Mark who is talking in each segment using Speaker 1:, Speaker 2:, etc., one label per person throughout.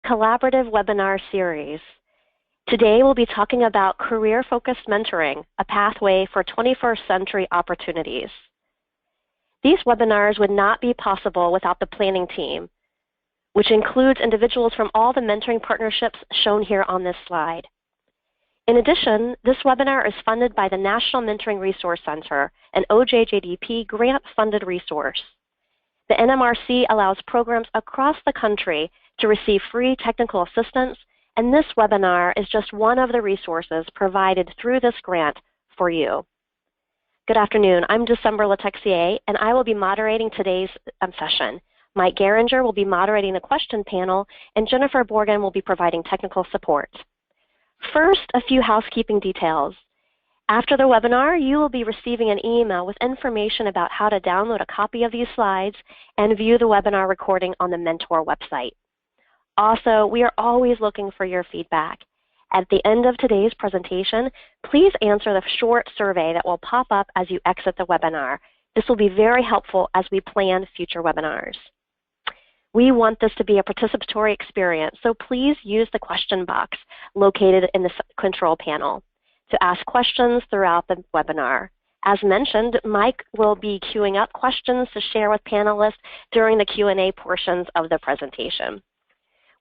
Speaker 1: collaborative webinar series. Today we'll be talking about career-focused mentoring, a pathway for 21st century opportunities. These webinars would not be possible without the planning team, which includes individuals from all the mentoring partnerships shown here on this slide. In addition, this webinar is funded by the National Mentoring Resource Center, an OJJDP grant-funded resource. The NMRC allows programs across the country to receive free technical assistance, and this webinar is just one of the resources provided through this grant for you. Good afternoon. I'm December Latexier, and I will be moderating today's session. Mike Geringer will be moderating the question panel, and Jennifer Borgen will be providing technical support. First, a few housekeeping details. After the webinar, you will be receiving an email with information about how to download a copy of these slides and view the webinar recording on the Mentor website. Also, we are always looking for your feedback. At the end of today's presentation, please answer the short survey that will pop up as you exit the webinar. This will be very helpful as we plan future webinars. We want this to be a participatory experience, so please use the question box located in the control panel to ask questions throughout the webinar. As mentioned, Mike will be queuing up questions to share with panelists during the Q&A portions of the presentation.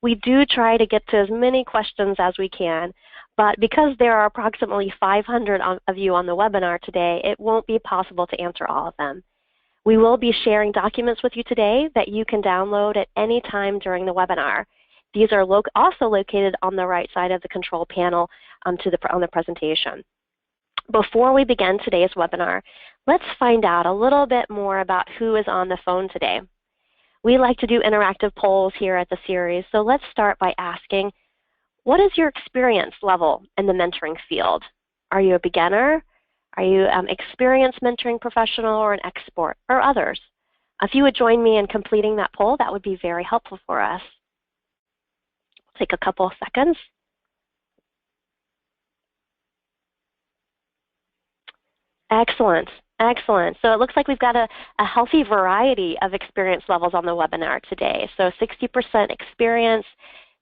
Speaker 1: We do try to get to as many questions as we can, but because there are approximately 500 of you on the webinar today, it won't be possible to answer all of them. We will be sharing documents with you today that you can download at any time during the webinar. These are also located on the right side of the control panel on the presentation. Before we begin today's webinar, let's find out a little bit more about who is on the phone today. We like to do interactive polls here at the series, so let's start by asking, what is your experience level in the mentoring field? Are you a beginner? Are you an experienced mentoring professional or an expert or others? If you would join me in completing that poll, that would be very helpful for us. Take a couple of seconds. Excellent, excellent. So it looks like we've got a healthy variety of experience levels on the webinar today. So 60% experience,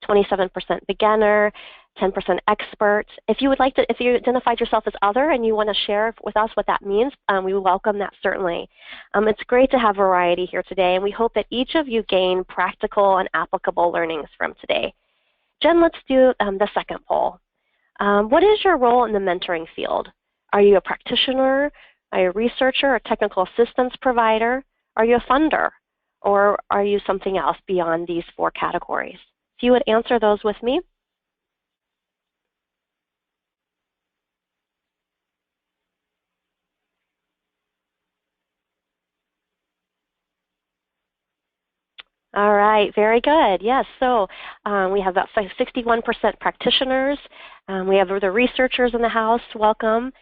Speaker 1: 27% beginner, 10% expert. If you identified yourself as other and you want to share with us what that means, we welcome that certainly. It's great to have variety here today, and we hope that each of you gain practical and applicable learnings from today. Jen, let's do the second poll. What is your role in the mentoring field? Are you a practitioner? Are you a researcher or technical assistance provider? Are you a funder? Or are you something else beyond these four categories? If you would answer those with me. All right, very good. Yes, so we have about 61% practitioners. We have the researchers in the house, welcome.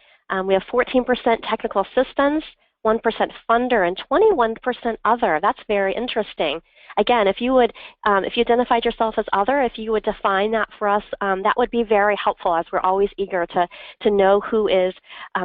Speaker 1: We have 14% technical assistants, 1% funder, and 21% other. That's very interesting. Again, if you identified yourself as other, if you would define that for us, that would be very helpful, as we're always eager to know who is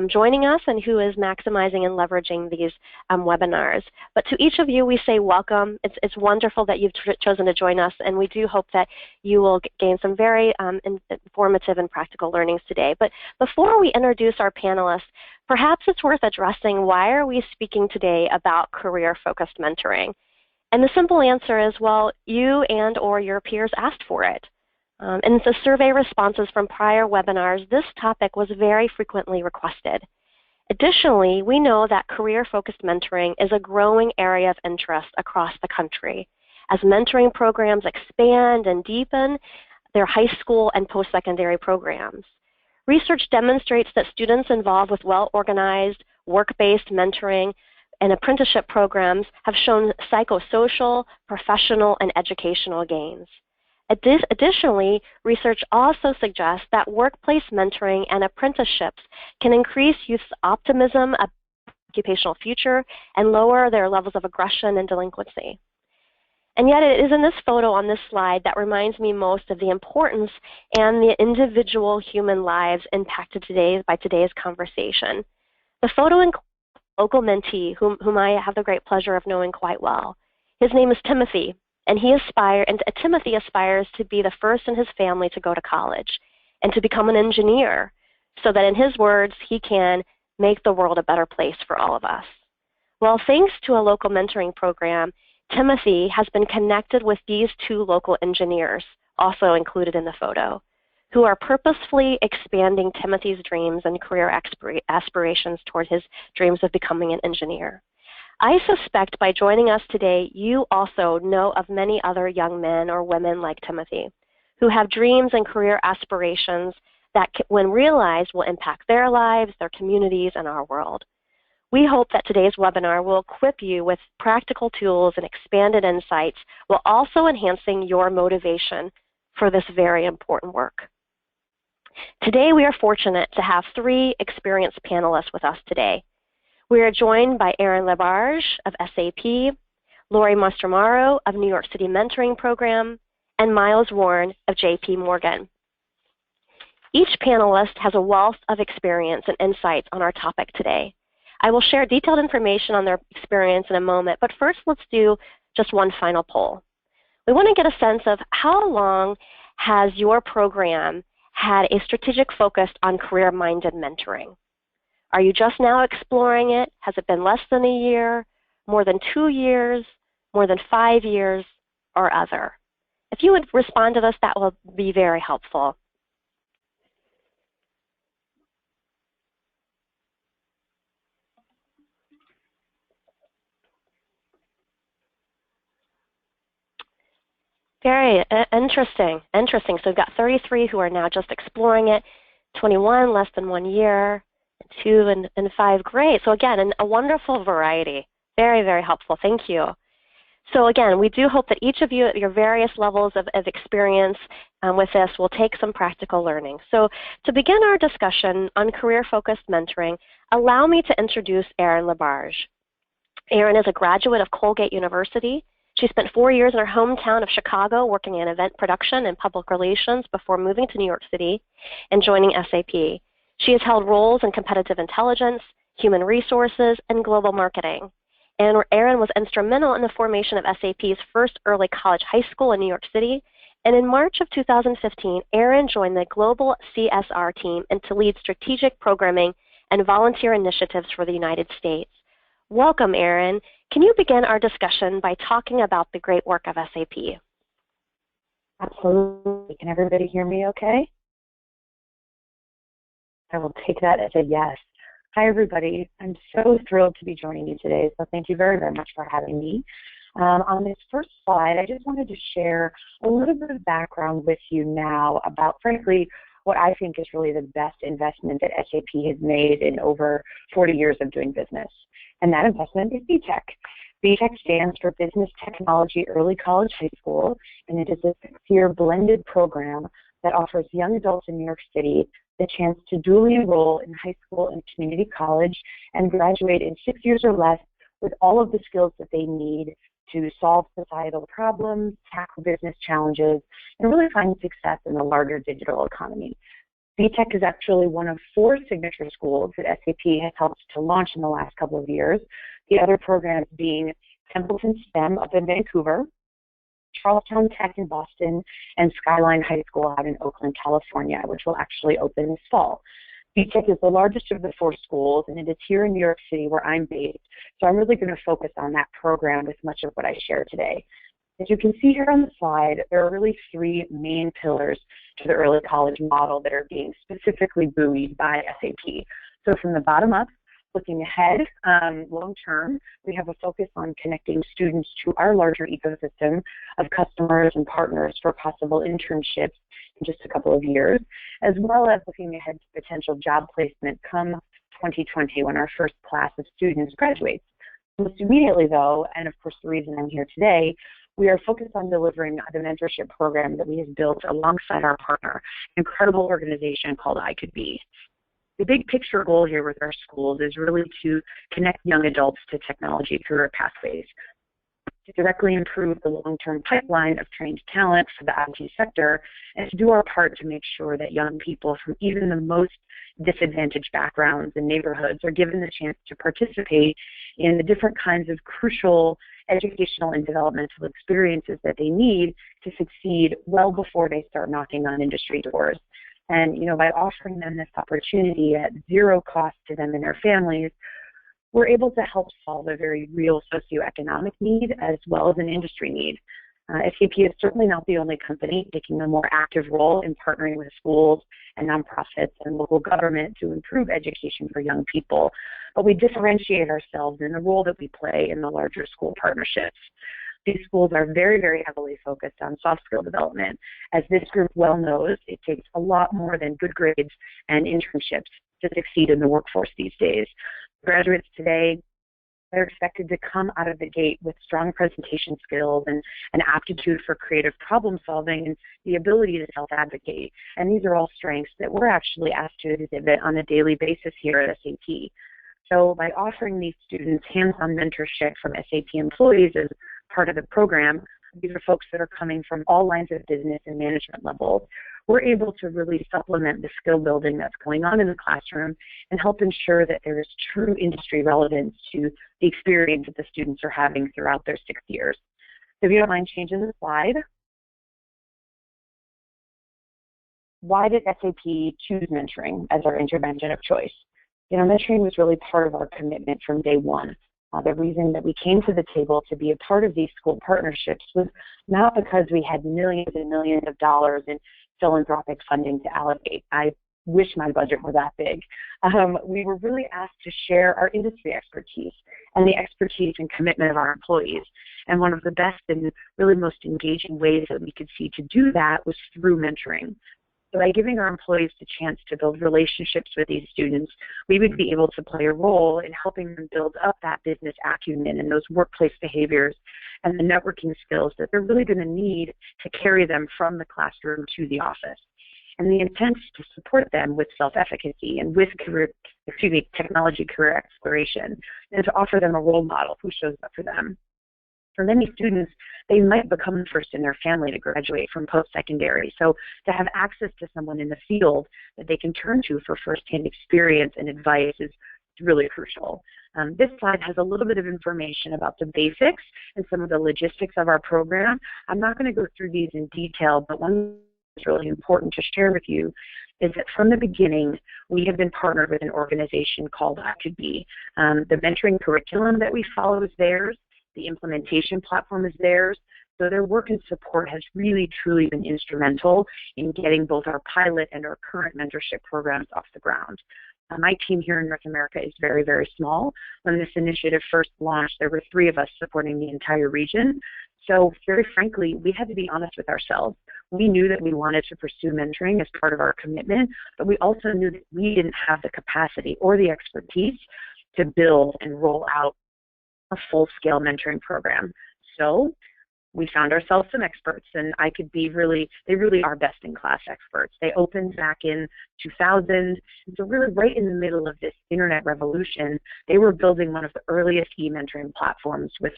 Speaker 1: joining us and who is maximizing and leveraging these webinars. But to each of you, we say welcome. It's wonderful that you've chosen to join us, and we do hope that you will gain some very informative and practical learnings today. But before we introduce our panelists, perhaps it's worth addressing, why are we speaking today about career-focused mentoring? And the simple answer is, well, you and or your peers asked for it. In the survey responses from prior webinars, this topic was very frequently requested. Additionally, we know that career-focused mentoring is a growing area of interest across the country as mentoring programs expand and deepen their high school and post-secondary programs. Research demonstrates that students involved with well-organized, work-based mentoring and apprenticeship programs have shown psychosocial, professional, and educational gains. Additionally, research also suggests that workplace mentoring and apprenticeships can increase youth's optimism about the occupational future and lower their levels of aggression and delinquency. And yet it is in this photo on this slide that reminds me most of the importance and the individual human lives impacted by today's conversation. The photo includes a local mentee whom I have the great pleasure of knowing quite well. His name is Timothy, And Timothy aspires to be the first in his family to go to college and to become an engineer, so that in his words, he can make the world a better place for all of us. Well, thanks to a local mentoring program, Timothy has been connected with these 2 local engineers, also included in the photo, who are purposefully expanding Timothy's dreams and career aspirations toward his dreams of becoming an engineer. I suspect by joining us today, you also know of many other young men or women like Timothy who have dreams and career aspirations that, when realized, will impact their lives, their communities, and our world. We hope that today's webinar will equip you with practical tools and expanded insights, while also enhancing your motivation for this very important work. Today, we are fortunate to have 3 experienced panelists with us today. We are joined by Erin LaBarge of SAP, Lori Mastro of New York City Mentoring Program, and Miles Warren of JP Morgan. Each panelist has a wealth of experience and insights on our topic today. I will share detailed information on their experience in a moment, but first let's do just one final poll. We want to get a sense of how long has your program had a strategic focus on career-minded mentoring? Are you just now exploring it? Has it been less than a year, more than 2 years, more than 5 years, or other? If you would respond to this, that will be very helpful. Very interesting. So we've got 33 who are now just exploring it, 21 less than 1 year, 2 and 5, great. So again, a wonderful variety. Very, very helpful. Thank you. So again, we do hope that each of you at your various levels of experience with this will take some practical learning. So to begin our discussion on career-focused mentoring, allow me to introduce Erin LaBarge. Erin is a graduate of Colgate University. She spent 4 years in her hometown of Chicago working in event production and public relations before moving to New York City and joining SAP. She has held roles in competitive intelligence, human resources, and global marketing. And Erin was instrumental in the formation of SAP's first early college high school in New York City. And in March of 2015, Erin joined the global CSR team and to lead strategic programming and volunteer initiatives for the United States. Welcome, Erin. Can you begin our discussion by talking about the great work of SAP?
Speaker 2: Absolutely. Can everybody hear me okay? I will take that as a yes. Hi, everybody. I'm so thrilled to be joining you today, so thank you very, very much for having me. On this first slide, I just wanted to share a little bit of background with you now about, frankly, what I think is really the best investment that SAP has made in over 40 years of doing business. And that investment is BTEC. BTEC stands for Business Technology Early College High School, and it is a 6-year blended program that offers young adults in New York City the chance to dually enroll in high school and community college and graduate in 6 years or less with all of the skills that they need to solve societal problems, tackle business challenges, and really find success in the larger digital economy. BTEC is actually one of 4 signature schools that SAP has helped to launch in the last couple of years, the other programs being Templeton STEM up in Vancouver, Charlestown Tech in Boston, and Skyline High School out in Oakland, California, which will actually open this fall. BTEC is the largest of the 4 schools, and it is here in New York City where I'm based, so I'm really going to focus on that program with much of what I share today. As you can see here on the slide, there are really 3 main pillars to the early college model that are being specifically buoyed by SAP. So from the bottom up, looking ahead, long term, we have a focus on connecting students to our larger ecosystem of customers and partners for possible internships in just a couple of years, as well as looking ahead to potential job placement come 2020 when our first class of students graduates. Most immediately though, and of course the reason I'm here today, we are focused on delivering the mentorship program that we have built alongside our partner, an incredible organization called I Could Be. The big picture goal here with our schools is really to connect young adults to technology career pathways, to directly improve the long-term pipeline of trained talent for the IT sector, and to do our part to make sure that young people from even the most disadvantaged backgrounds and neighborhoods are given the chance to participate in the different kinds of crucial educational and developmental experiences that they need to succeed well before they start knocking on industry doors. And, by offering them this opportunity at zero cost to them and their families, we're able to help solve a very real socioeconomic need as well as an industry need. SAP is certainly not the only company taking a more active role in partnering with schools and nonprofits and local government to improve education for young people, but we differentiate ourselves in the role that we play in the larger school partnerships. These schools are very, very heavily focused on soft skill development. As this group well knows, it takes a lot more than good grades and internships to succeed in the workforce these days. Graduates today, they're expected to come out of the gate with strong presentation skills and an aptitude for creative problem solving and the ability to self-advocate. And these are all strengths that we're actually asked to exhibit on a daily basis here at SAP. So by offering these students hands-on mentorship from SAP employees as part of the program, these are folks that are coming from all lines of business and management levels, we're able to really supplement the skill building that's going on in the classroom and help ensure that there is true industry relevance to the experience that the students are having throughout their 6 years. So if you don't mind changing the slide. Why did SAP choose mentoring as our intervention of choice? Mentoring was really part of our commitment from day one. The reason that we came to the table to be a part of these school partnerships was not because we had millions and millions of dollars in philanthropic funding to allocate. I wish my budget were that big. We were really asked to share our industry expertise and the expertise and commitment of our employees. And one of the best and really most engaging ways that we could see to do that was through mentoring. So by giving our employees the chance to build relationships with these students, we would be able to play a role in helping them build up that business acumen and those workplace behaviors and the networking skills that they're really going to need to carry them from the classroom to the office. And the intent is to support them with self-efficacy and with technology career exploration, and to offer them a role model who shows up for them. For many students, they might become the first in their family to graduate from post-secondary. So to have access to someone in the field that they can turn to for firsthand experience and advice is really crucial. This slide has a little bit of information about the basics and some of the logistics of our program. I'm not going to go through these in detail, but one that's really important to share with you is that from the beginning, we have been partnered with an organization called I Could Be. The mentoring curriculum that we follow is theirs. The implementation platform is theirs. So their work and support has really, truly been instrumental in getting both our pilot and our current mentorship programs off the ground. My team here in North America is very, very small. When this initiative first launched, there were 3 of us supporting the entire region. So very frankly, we had to be honest with ourselves. We knew that we wanted to pursue mentoring as part of our commitment, but we also knew that we didn't have the capacity or the expertise to build and roll out a full-scale mentoring program. So we found ourselves some experts, and they really are best-in-class experts. They opened back in 2000, and so really right in the middle of this internet revolution, they were building one of the earliest e-mentoring platforms with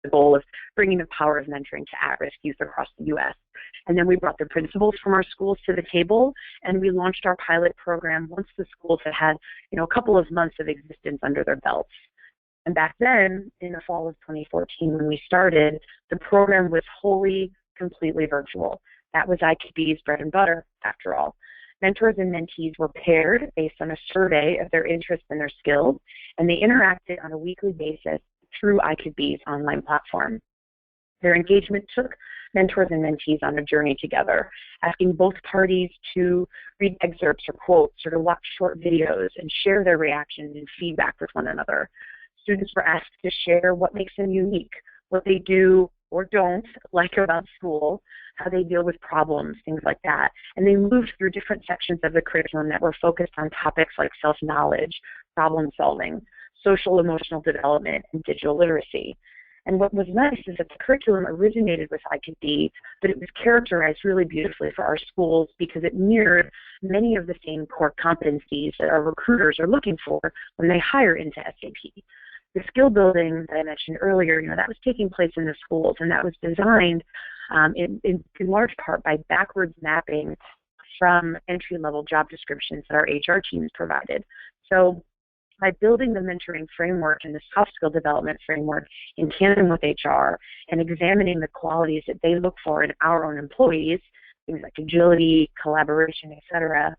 Speaker 2: the goal of bringing the power of mentoring to at-risk youth across the U.S. And then we brought the principals from our schools to the table, and we launched our pilot program once the schools had a couple of months of existence under their belts. And back then, in the fall of 2014, when we started, the program was completely virtual. That was IKB's bread and butter, after all. Mentors and mentees were paired based on a survey of their interests and their skills, and they interacted on a weekly basis through IKB's online platform. Their engagement took mentors and mentees on a journey together, asking both parties to read excerpts or quotes or to watch short videos and share their reactions and feedback with one another. Students were asked to share what makes them unique, what they do or don't like about school, how they deal with problems, things like that. And they moved through different sections of the curriculum that were focused on topics like self-knowledge, problem solving, social emotional development, and digital literacy. And what was nice is that the curriculum originated with IKB, but it was characterized really beautifully for our schools because it mirrored many of the same core competencies that our recruiters are looking for when they hire into SAP. The skill building that I mentioned earlier, that was taking place in the schools, and that was designed in large part by backwards mapping from entry-level job descriptions that our HR teams provided. So by building the mentoring framework and the soft skill development framework in tandem with HR and examining the qualities that they look for in our own employees, things like agility, collaboration, etc.,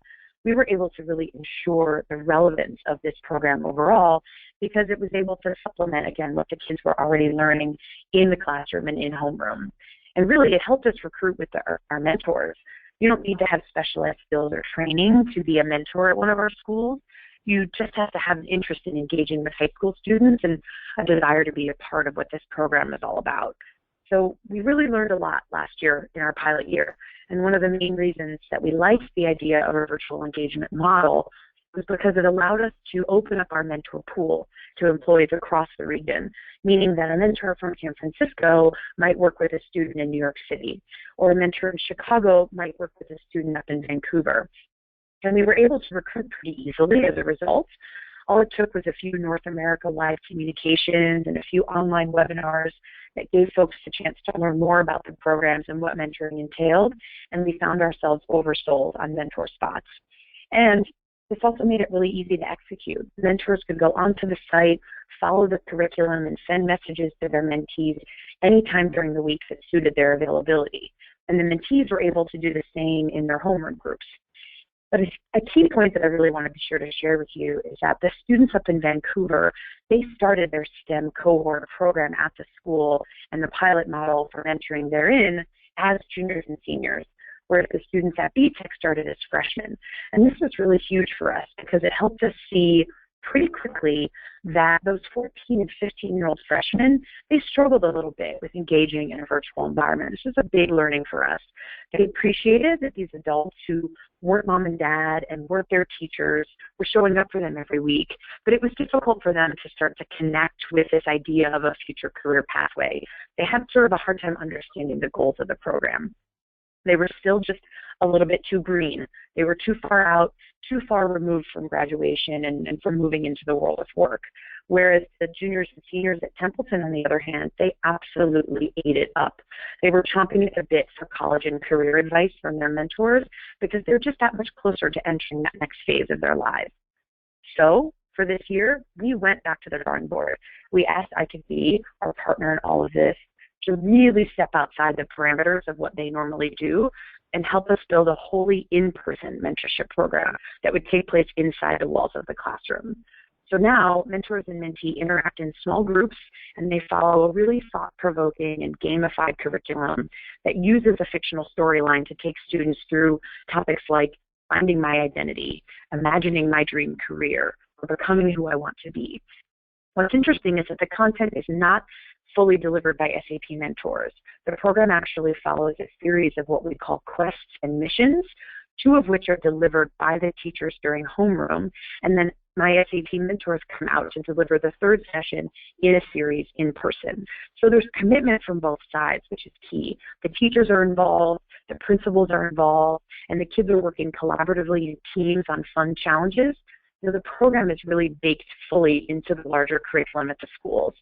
Speaker 2: we were able to really ensure the relevance of this program overall because it was able to supplement, again, what the kids were already learning in the classroom and in homeroom. And really, it helped us recruit with our mentors. You don't need to have special ed skills or training to be a mentor at one of our schools. You just have to have an interest in engaging with high school students and a desire to be a part of what this program is all about. So we really learned a lot last year in our pilot year. And one of the main reasons that we liked the idea of a virtual engagement model was because it allowed us to open up our mentor pool to employees across the region, meaning that a mentor from San Francisco might work with a student in New York City, or a mentor in Chicago might work with a student up in Vancouver. And we were able to recruit pretty easily as a result. All it took was a few North America live communications and a few online webinars that gave folks the chance to learn more about the programs and what mentoring entailed, and we found ourselves oversold on mentor spots. And this also made it really easy to execute. Mentors could go onto the site, follow the curriculum, and send messages to their mentees anytime during the week that suited their availability. And the mentees were able to do the same in their homeroom groups. But a key point that I really want to be sure to share with you is that the students up in Vancouver, they started their STEM cohort program at the school and the pilot model for mentoring therein as juniors and seniors, whereas the students at BTEC started as freshmen. And this was really huge for us because it helped us see pretty quickly that those 14 and 15-year-old freshmen, they struggled a little bit with engaging in a virtual environment. This was a big learning for us. They appreciated that these adults who weren't mom and dad and weren't their teachers were showing up for them every week, but it was difficult for them to start to connect with this idea of a future career pathway. They had sort of a hard time understanding the goals of the program. They were still just a little bit too green. They were too far out, too far removed from graduation and from moving into the world of work. Whereas the juniors and seniors at Templeton, on the other hand, they absolutely ate it up. They were chomping at the bit for college and career advice from their mentors because they're just that much closer to entering that next phase of their lives. So for this year, we went back to the drawing board. We asked ICB, our partner in all of this, to really step outside the parameters of what they normally do and help us build a wholly in-person mentorship program that would take place inside the walls of the classroom. So now, mentors and mentee interact in small groups, and they follow a really thought-provoking and gamified curriculum that uses a fictional storyline to take students through topics like finding my identity, imagining my dream career, or becoming who I want to be. What's interesting is that the content is not fully delivered by SAP mentors. The program actually follows a series of what we call quests and missions, two of which are delivered by the teachers during homeroom, and then my SAP mentors come out to deliver the third session in a series in person. So there's commitment from both sides, which is key. The teachers are involved, the principals are involved, and the kids are working collaboratively in teams on fun challenges. You know, the program is really baked fully into the larger curriculum at the schools.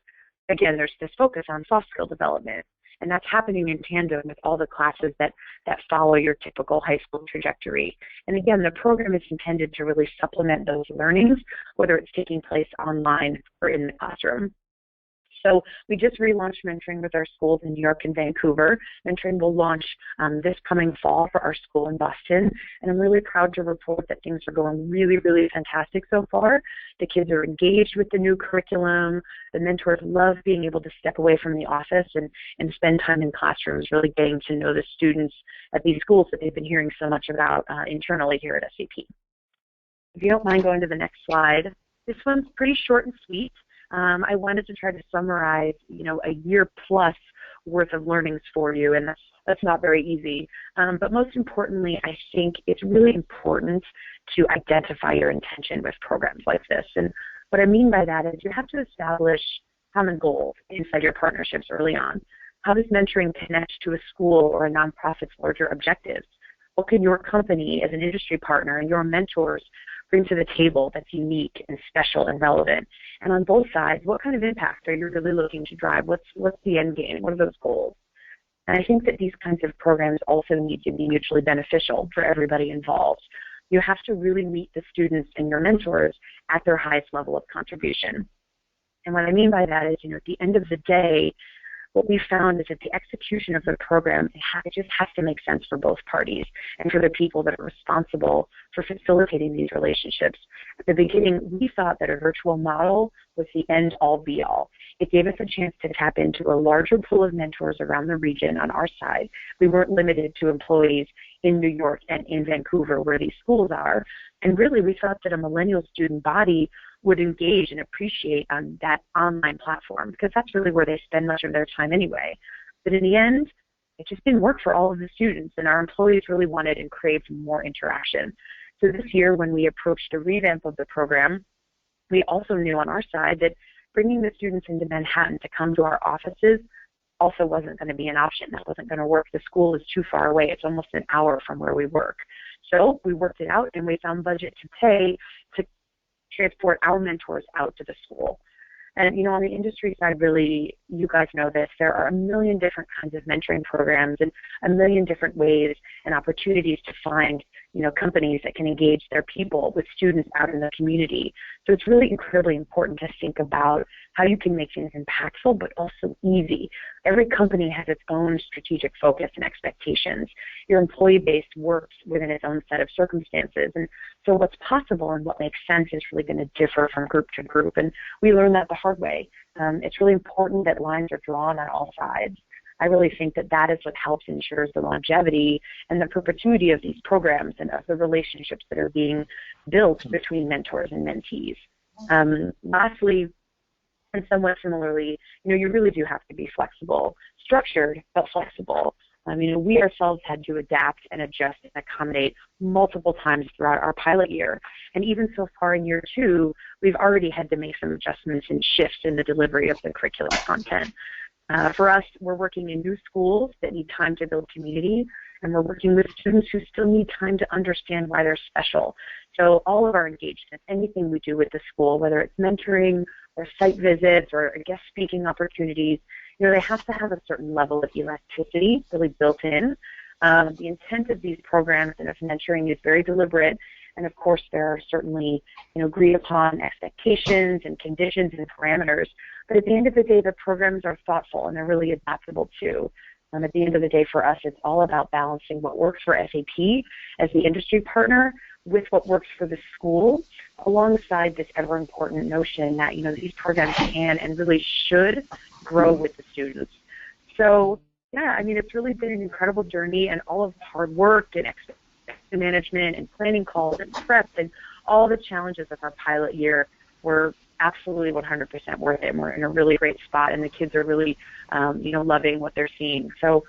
Speaker 2: Again, there's this focus on soft skill development, and that's happening in tandem with all the classes that follow your typical high school trajectory. And again, the program is intended to really supplement those learnings, whether it's taking place online or in the classroom. So we just relaunched mentoring with our schools in New York and Vancouver. Mentoring will launch this coming fall for our school in Boston, and I'm really proud to report that things are going really, really fantastic so far. The kids are engaged with the new curriculum. The mentors love being able to step away from the office and spend time in classrooms, really getting to know the students at these schools that they've been hearing so much about internally here at SAP. If you don't mind going to the next slide, this one's pretty short and sweet. I wanted to try to summarize, a year plus worth of learnings for you, and that's not very easy. But most importantly, I think it's really important to identify your intention with programs like this. And what I mean by that is you have to establish common goals inside your partnerships early on. How does mentoring connect to a school or a nonprofit's larger objectives? What can your company as an industry partner and your mentors bring to the table that's unique and special and relevant? And on both sides, what kind of impact are you really looking to drive? What's the end game? What are those goals? And I think that these kinds of programs also need to be mutually beneficial for everybody involved. You have to really meet the students and your mentors at their highest level of contribution. And what I mean by that is, at the end of the day, what we found is that the execution of the program, it just has to make sense for both parties and for the people that are responsible for facilitating these relationships. At the beginning, we thought that a virtual model was the end-all, be-all. It gave us a chance to tap into a larger pool of mentors around the region on our side. We weren't limited to employees in New York and in Vancouver where these schools are. And really, we thought that a millennial student body would engage and appreciate on that online platform because that's really where they spend much of their time anyway. But in the end, it just didn't work for all of the students, and our employees really wanted and craved more interaction. So this year, when we approached a revamp of the program, we also knew on our side that bringing the students into Manhattan to come to our offices also wasn't going to be an option. That wasn't going to work. The school is too far away. It's almost an hour from where we work. So we worked it out, and we found budget to pay to transport our mentors out to the school. And, on the industry side, really, you guys know this, there are a million different kinds of mentoring programs and a million different ways and opportunities to find, companies that can engage their people with students out in the community. So it's really incredibly important to think about how you can make things impactful but also easy. Every company has its own strategic focus and expectations. Your employee base works within its own set of circumstances. And so what's possible and what makes sense is really going to differ from group to group. And we learned that the hard way. It's really important that lines are drawn on all sides. I really think that that is what helps ensures the longevity and the perpetuity of these programs and of the relationships that are being built between mentors and mentees. Lastly, and somewhat similarly, you really do have to be flexible, structured but flexible. We ourselves had to adapt and adjust and accommodate multiple times throughout our pilot year. And even so far in year 2, we've already had to make some adjustments and shifts in the delivery of the curriculum content. For us, we're working in new schools that need time to build community, and we're working with students who still need time to understand why they're special. So all of our engagement, anything we do with the school, whether it's mentoring or site visits or guest speaking opportunities, they have to have a certain level of elasticity really built in. The intent of these programs and of mentoring is very deliberate, and of course there are certainly agreed upon expectations and conditions and parameters. But at the end of the day, the programs are thoughtful and they're really adaptable too. At the end of the day, for us, it's all about balancing what works for SAP as the industry partner with what works for the school, alongside this ever important notion that these programs can and really should grow with the students. So yeah, it's really been an incredible journey, and all of the hard work and expectation management and planning calls and prep and all the challenges of our pilot year were absolutely 100% worth it. And we're in a really great spot, and the kids are really, loving what they're seeing. So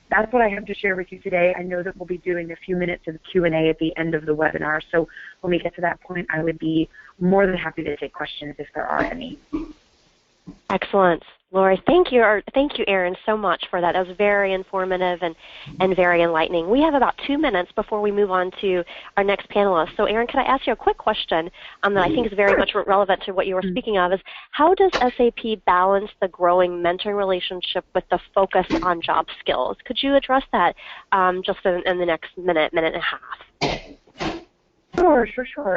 Speaker 2: that's what I have to share with you today. I know that we'll be doing a few minutes of Q&A at the end of the webinar. So when we get to that point, I would be more than happy to take questions if there are any.
Speaker 1: Excellent. Lori, thank you, Erin, so much for that. That was very informative and very enlightening. We have about 2 minutes before we move on to our next panelist. So, Erin, can I ask you a quick question that I think is very much relevant to what you were speaking of, is how does SAP balance the growing mentoring relationship with the focus on job skills? Could you address that just in the next minute and a half?
Speaker 2: Sure.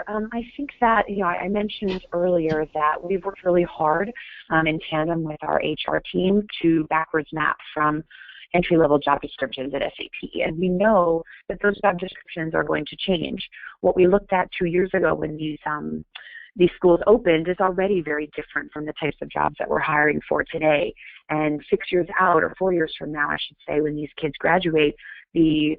Speaker 2: I think that, I mentioned earlier that we've worked really hard in tandem with our HR team to backwards map from entry-level job descriptions at SAP. And we know that those job descriptions are going to change. What we looked at 2 years ago when these schools opened is already very different from the types of jobs that we're hiring for today. And 6 years out, or 4 years from now, I should say, when these kids graduate, the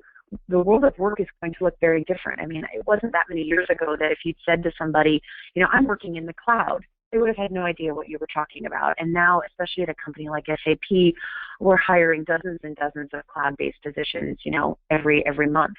Speaker 2: world of work is going to look very different. It wasn't that many years ago that if you'd said to somebody, I'm working in the cloud, they would have had no idea what you were talking about. And now, especially at a company like SAP, we're hiring dozens and dozens of cloud-based positions, every month.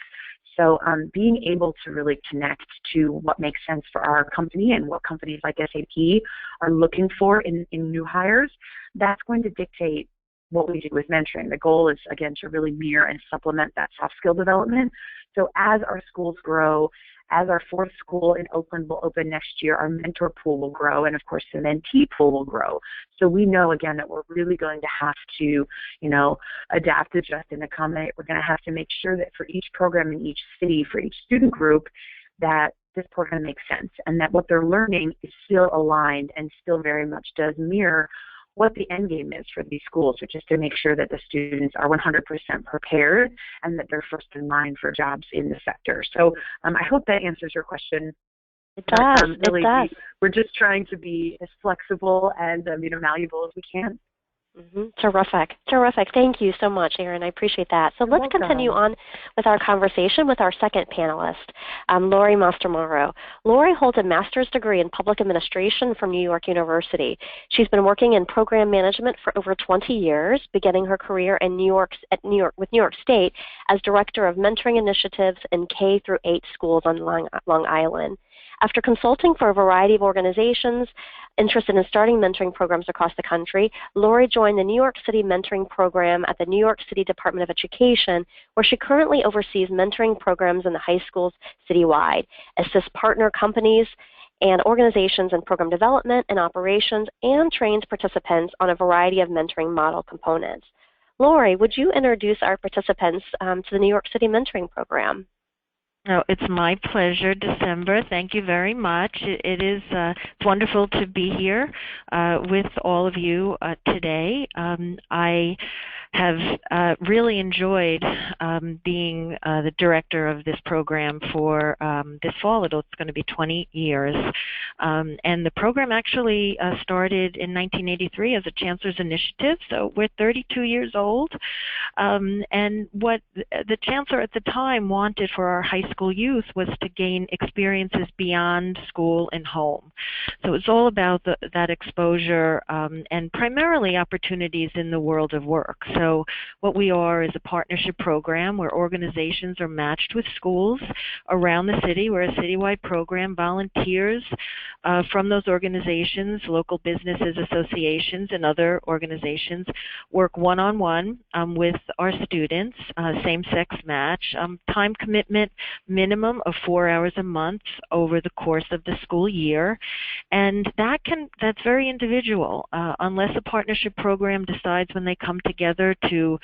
Speaker 2: So being able to really connect to what makes sense for our company and what companies like SAP are looking for in new hires, that's going to dictate what we do with mentoring. The goal is, again, to really mirror and supplement that soft skill development. So as our schools grow, as our 4th school in Oakland will open next year, our mentor pool will grow, and of course the mentee pool will grow. So we know, again, that we're really going to have to, adapt, adjust, and accommodate. We're going to have to make sure that for each program in each city, for each student group, that this program makes sense and that what they're learning is still aligned and still very much does mirror what the end game is for these schools, which is to make sure that the students are 100% prepared and that they're first in line for jobs in the sector. So I hope that answers your question.
Speaker 1: It does.
Speaker 2: Really,
Speaker 1: it does.
Speaker 2: We're just trying to be as flexible and malleable as we can.
Speaker 1: Terrific. Terrific. Thank you so much, Erin. I appreciate that. So let's continue on with our conversation with our second panelist, Lori Mastro. Lori holds a master's degree in public administration from New York University. She's been working in program management for over 20 years, beginning her career in New York State as director of mentoring initiatives in K-8 schools on Long Island. After consulting for a variety of organizations interested in starting mentoring programs across the country, Lori joined the New York City Mentoring Program at the New York City Department of Education, where she currently oversees mentoring programs in the high schools citywide, assists partner companies and organizations in program development and operations, and trains participants on a variety of mentoring model components. Lori, would you introduce our participants to the New York City Mentoring Program?
Speaker 3: Oh, it's my pleasure, December. Thank you very much. It's wonderful to be here with all of you today. I have really enjoyed being the director of this program for this fall. It's going to be 20 years. And the program actually started in 1983 as a Chancellor's Initiative, so we're 32 years old. And what the Chancellor at the time wanted for our high school youth was to gain experiences beyond school and home. So it's all about that exposure and primarily opportunities in the world of work. So what we are is a partnership program where organizations are matched with schools around the city. We're a citywide program. Volunteers from those organizations, local businesses, associations, and other organizations work one-on-one with our students, same-sex match, time commitment minimum of 4 hours a month over the course of the school year. And that's very individual. Unless a partnership program decides when they come together to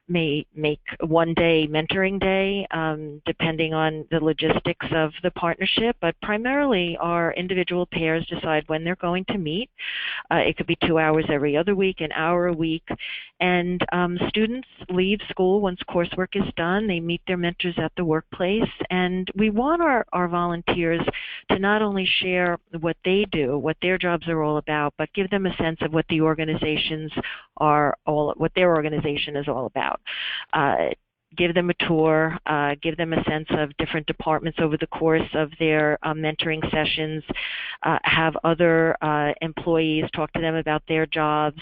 Speaker 3: make one day mentoring day, depending on the logistics of the partnership, but primarily our individual pairs decide when they're going to meet. It could be 2 hours every other week, an hour a week, and students leave school once coursework is done. They meet their mentors at the workplace, and we want our volunteers to not only share what they do, what their jobs are all about, but give them a sense of what the organizations what their organization is all about. Give them a tour, give them a sense of different departments over the course of their mentoring sessions, have other employees talk to them about their jobs,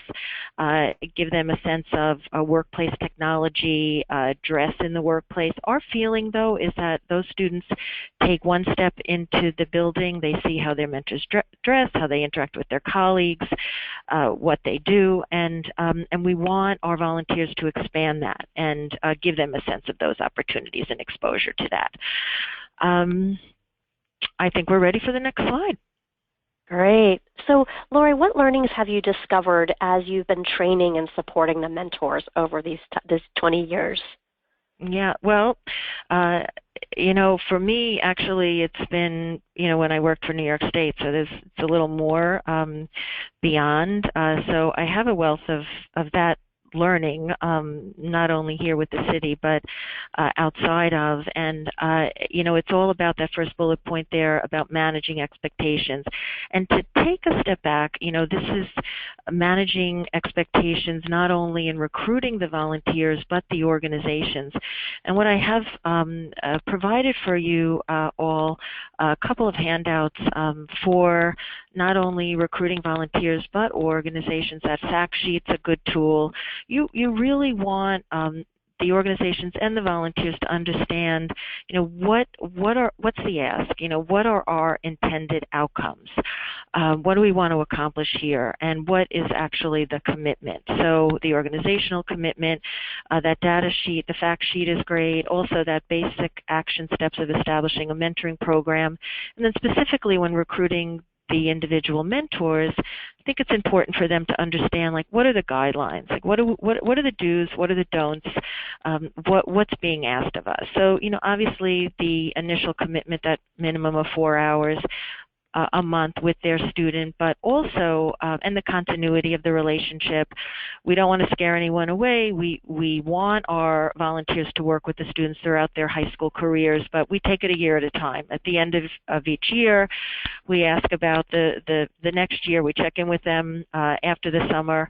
Speaker 3: give them a sense of workplace technology, dress in the workplace. Our feeling, though, is that those students take one step into the building, they see how their mentors dress, how they interact with their colleagues, what they do, and we want our volunteers to expand that and give them a sense of those opportunities and exposure to that. I think we're ready for the next slide.
Speaker 1: Great. So, Lori, what learnings have you discovered as you've been training and supporting the mentors over these 20 years?
Speaker 3: Yeah, well, for me, actually, it's been, when I worked for New York State, so it's a little more beyond. So I have a wealth of that learning, not only here with the city, but outside of. And, it's all about that first bullet point there about managing expectations. And to take a step back, this is managing expectations not only in recruiting the volunteers, but the organizations. And what I have provided for you all, a couple of handouts for not only recruiting volunteers, but organizations. That fact sheet's a good tool. You really want the organizations and the volunteers to understand, what's the ask? What are our intended outcomes? What do we want to accomplish here? And what is actually the commitment? So the organizational commitment, that data sheet, the fact sheet is great. Also that basic action steps of establishing a mentoring program. And then specifically when recruiting the individual mentors, I think it's important for them to understand, like, what are the guidelines, like what are the do's, what are the don'ts, what's being asked of us. So, obviously the initial commitment, that minimum of 4 hours a month with their student, but also, and the continuity of the relationship. We don't want to scare anyone away. We want our volunteers to work with the students throughout their high school careers, but we take it a year at a time. At the end of each year, we ask about the next year. We check in with them after the summer,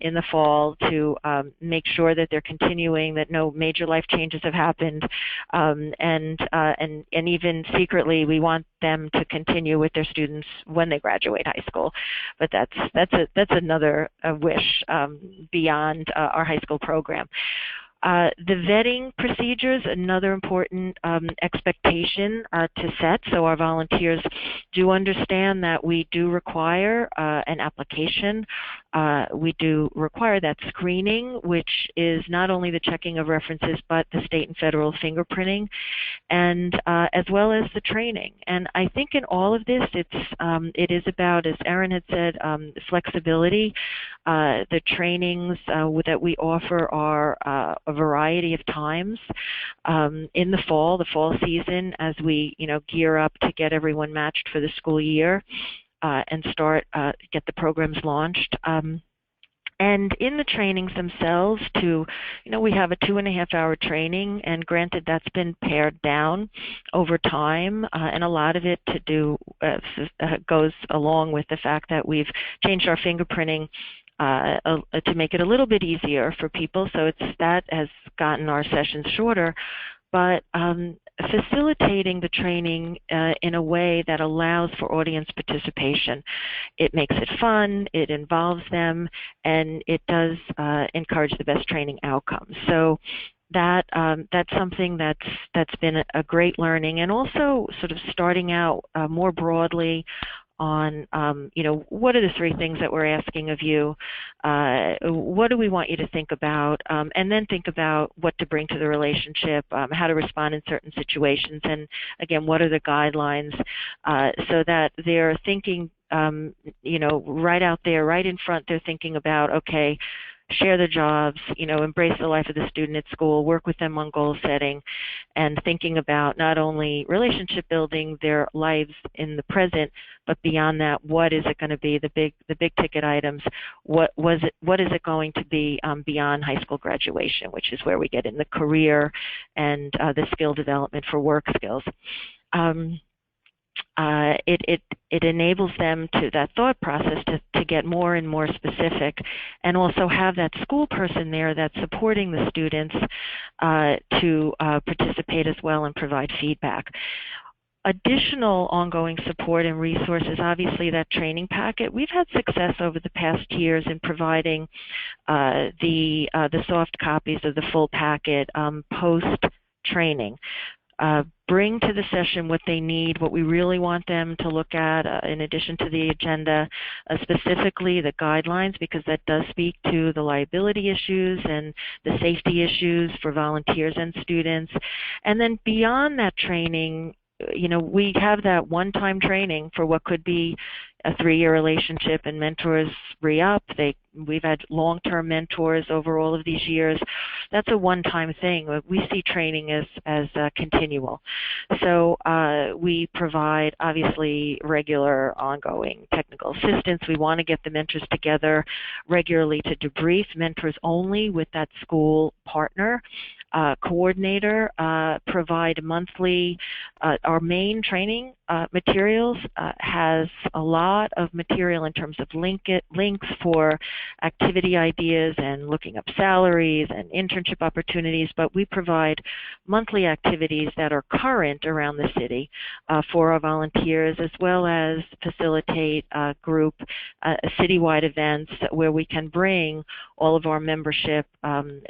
Speaker 3: in the fall, to make sure that they're continuing, that no major life changes have happened, and even secretly, we want them to continue with their students when they graduate high school. But that's another wish beyond our high school program. The vetting procedures, another important expectation to set, so our volunteers do understand that we do require an application. We do require that screening, which is not only the checking of references, but the state and federal fingerprinting, and as well as the training. And I think in all of this, it is about, as Erin had said, flexibility. The trainings that we offer are a variety of times. In the fall season, as we gear up to get everyone matched for the school year and get the programs launched. And in the trainings themselves, we have a 2.5-hour training, and granted, that's been pared down over time, and a lot of it goes along with the fact that we've changed our fingerprinting to make it a little bit easier for people. So that has gotten our sessions shorter, but facilitating the training in a way that allows for audience participation. It makes it fun, it involves them, and it does encourage the best training outcomes. So that's something that's been a great learning, and also sort of starting out more broadly on, what are the 3 things that we're asking of you? What do we want you to think about? And then think about what to bring to the relationship, how to respond in certain situations, and again, what are the guidelines, so that they're thinking, right out there, right in front, they're thinking about, okay, share the jobs, embrace the life of the student at school, work with them on goal setting, and thinking about not only relationship building, their lives in the present, but beyond that, what is it going to be, the big ticket items? What is it going to be beyond high school graduation, which is where we get in the career and the skill development for work skills. It enables them to that thought process to get more and more specific, and also have that school person there that's supporting the students to participate as well and provide feedback. Additional ongoing support and resources, obviously that training packet. We've had success over the past years in providing the soft copies of the full packet post-training. Bring to the session what they need, what we really want them to look at, in addition to the agenda, specifically the guidelines, because that does speak to the liability issues and the safety issues for volunteers and students. And then beyond that training, we have that one-time training for what could be a 3-year relationship, and mentors re-up. We've had long-term mentors over all of these years. That's a one-time thing. We see training as continual. So we provide, obviously, regular, ongoing technical assistance. We want to get the mentors together regularly to debrief, mentors only with that school partner. Coordinator, provide monthly. Our main training materials has a lot of material in terms of links for activity ideas and looking up salaries and internship opportunities, but we provide monthly activities that are current around the city for our volunteers, as well as facilitate group citywide events where we can bring all of our membership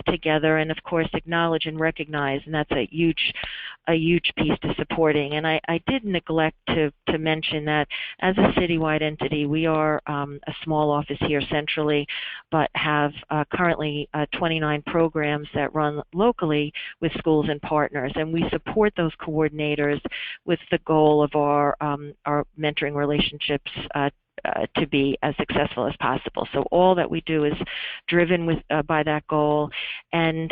Speaker 3: together, and of course acknowledge and recognize, and that's a huge a huge piece to supporting. And I did neglect to mention that as a citywide entity, we are a small office here centrally, but have currently 29 programs that run locally with schools and partners. And we support those coordinators with the goal of our mentoring relationships to be as successful as possible. So all that we do is driven by that goal, and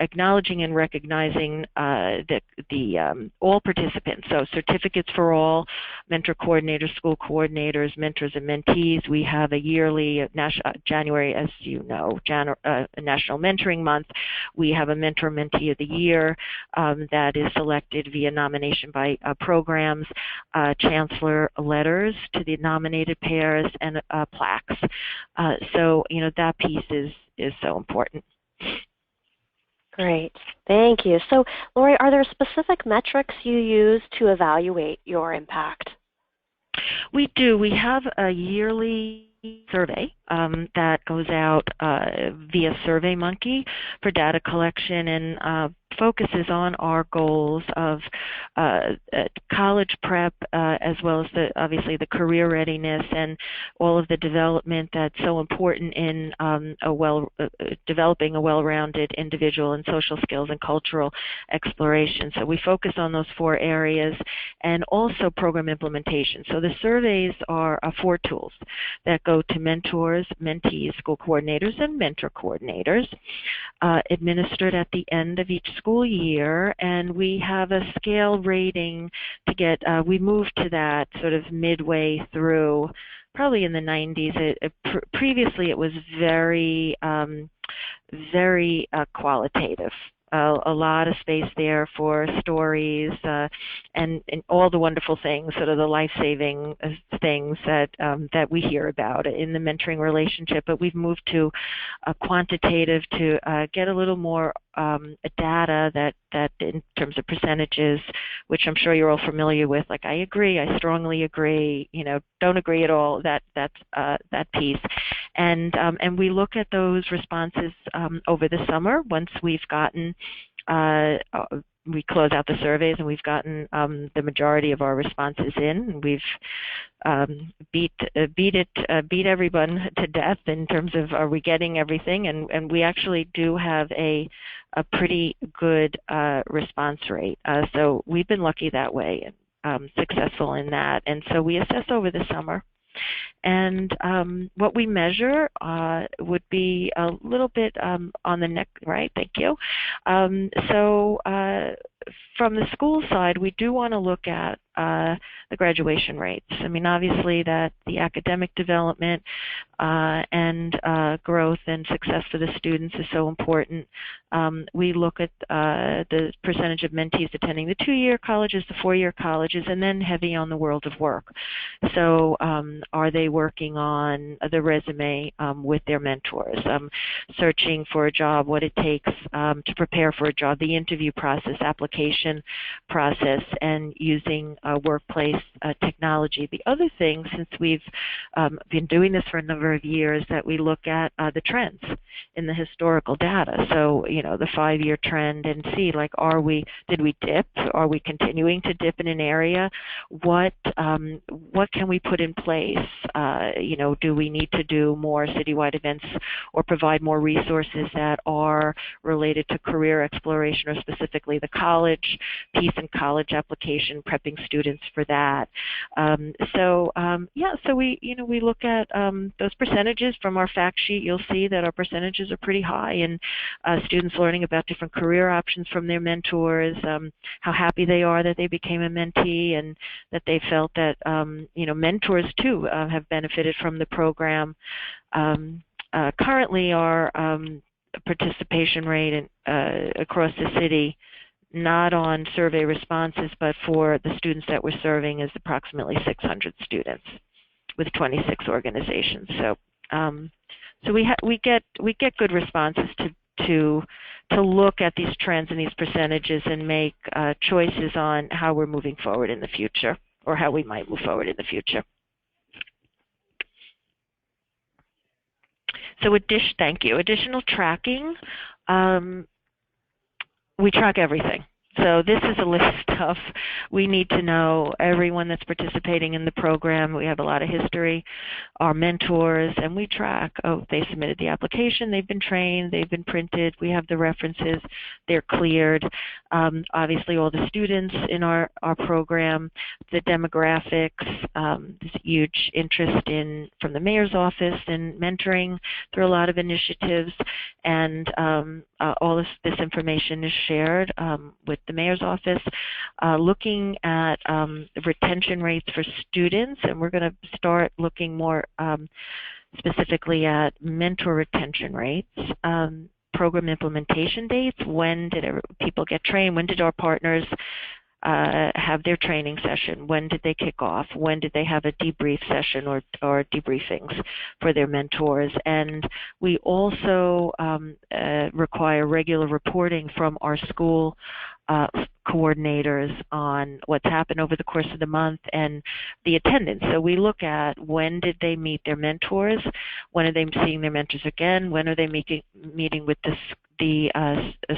Speaker 3: acknowledging and recognizing all participants. So certificates for all, mentor coordinators, school coordinators, mentors, and mentees. We have a yearly January, as you know, National Mentoring Month. We have a Mentor Mentee of the Year that is selected via nomination by programs, chancellor letters to the nominated pairs, and plaques. So that piece is so important.
Speaker 1: Great, thank you. So Lori, are there specific metrics you use to evaluate your impact?
Speaker 3: We do. We have a yearly survey that goes out via SurveyMonkey for data collection, and focuses on our goals of college prep, as well as obviously the career readiness and all of the development that's so important in developing a well-rounded individual in social skills and cultural exploration. So we focus on those 4 areas, and also program implementation. So the surveys are 4 tools that go to mentors, mentees, school coordinators, and mentor coordinators, administered at the end of each school year, and we have a scale rating to get, we moved to that sort of midway through, probably in the 90s. Previously it was very, very qualitative. A lot of space there for stories and all the wonderful things, sort of the life-saving things that we hear about in the mentoring relationship. But we've moved to a quantitative to get a little more data that in terms of percentages, which I'm sure you're all familiar with. Like, I agree, I strongly agree, don't agree at all. That piece, and we look at those responses over the summer. Once we've gotten we close out the surveys and we've gotten the majority of our responses in. We've beat everyone to death in terms of are we getting everything, and we actually do have a pretty good response rate. So we've been lucky that way and successful in that. And so we assess over the summer. And what we measure would be a little bit on the next, right, thank you. So from the school side, we do want to look at the graduation rates. I mean, obviously that the academic development and growth and success for the students is so important. We look at the percentage of mentees attending the 2-year colleges, the 4-year colleges, and then heavy on the world of work. So are they working on the resume with their mentors, searching for a job, what it takes to prepare for a job, the interview process, application process, and using workplace technology. The other thing, since we've been doing this for a number of years, that we look at the trends in the historical data. So, the 5-year trend, and see, like, did we dip? Are we continuing to dip in an area? What can we put in place? Do we need to do more citywide events or provide more resources that are related to career exploration, or specifically the college piece and college application, prepping students for that? So we look at those percentages from our fact sheet. You'll see that our percentages are pretty high, and students learning about different career options from their mentors, how happy they are that they became a mentee, and that they felt that mentors too have benefited from the program. Currently, our participation rate across the city, not on survey responses, but for the students that we're serving, is approximately 600 students with 26 organizations. So we get good responses to look at these trends and these percentages and make choices on how we're moving forward in the future, or how we might move forward in the future. So thank you. Additional tracking. We track everything. So this is a list of, we need to know everyone that's participating in the program. We have a lot of history, our mentors, and we track, oh, they submitted the application, they've been trained, they've been printed, we have the references, they're cleared. Obviously all the students in our program, the demographics, there's huge interest from the mayor's office in mentoring through a lot of initiatives, and all this information is shared with the mayor's office, looking at retention rates for students, and we're going to start looking more specifically at mentor retention rates, program implementation dates, when did people get trained, when did our partners have their training session, when did they kick off, when did they have a debrief session or debriefings for their mentors. And we also require regular reporting from our school coordinators on what's happened over the course of the month and the attendance. So we look at when did they meet their mentors, when are they seeing their mentors again, when are they meeting with the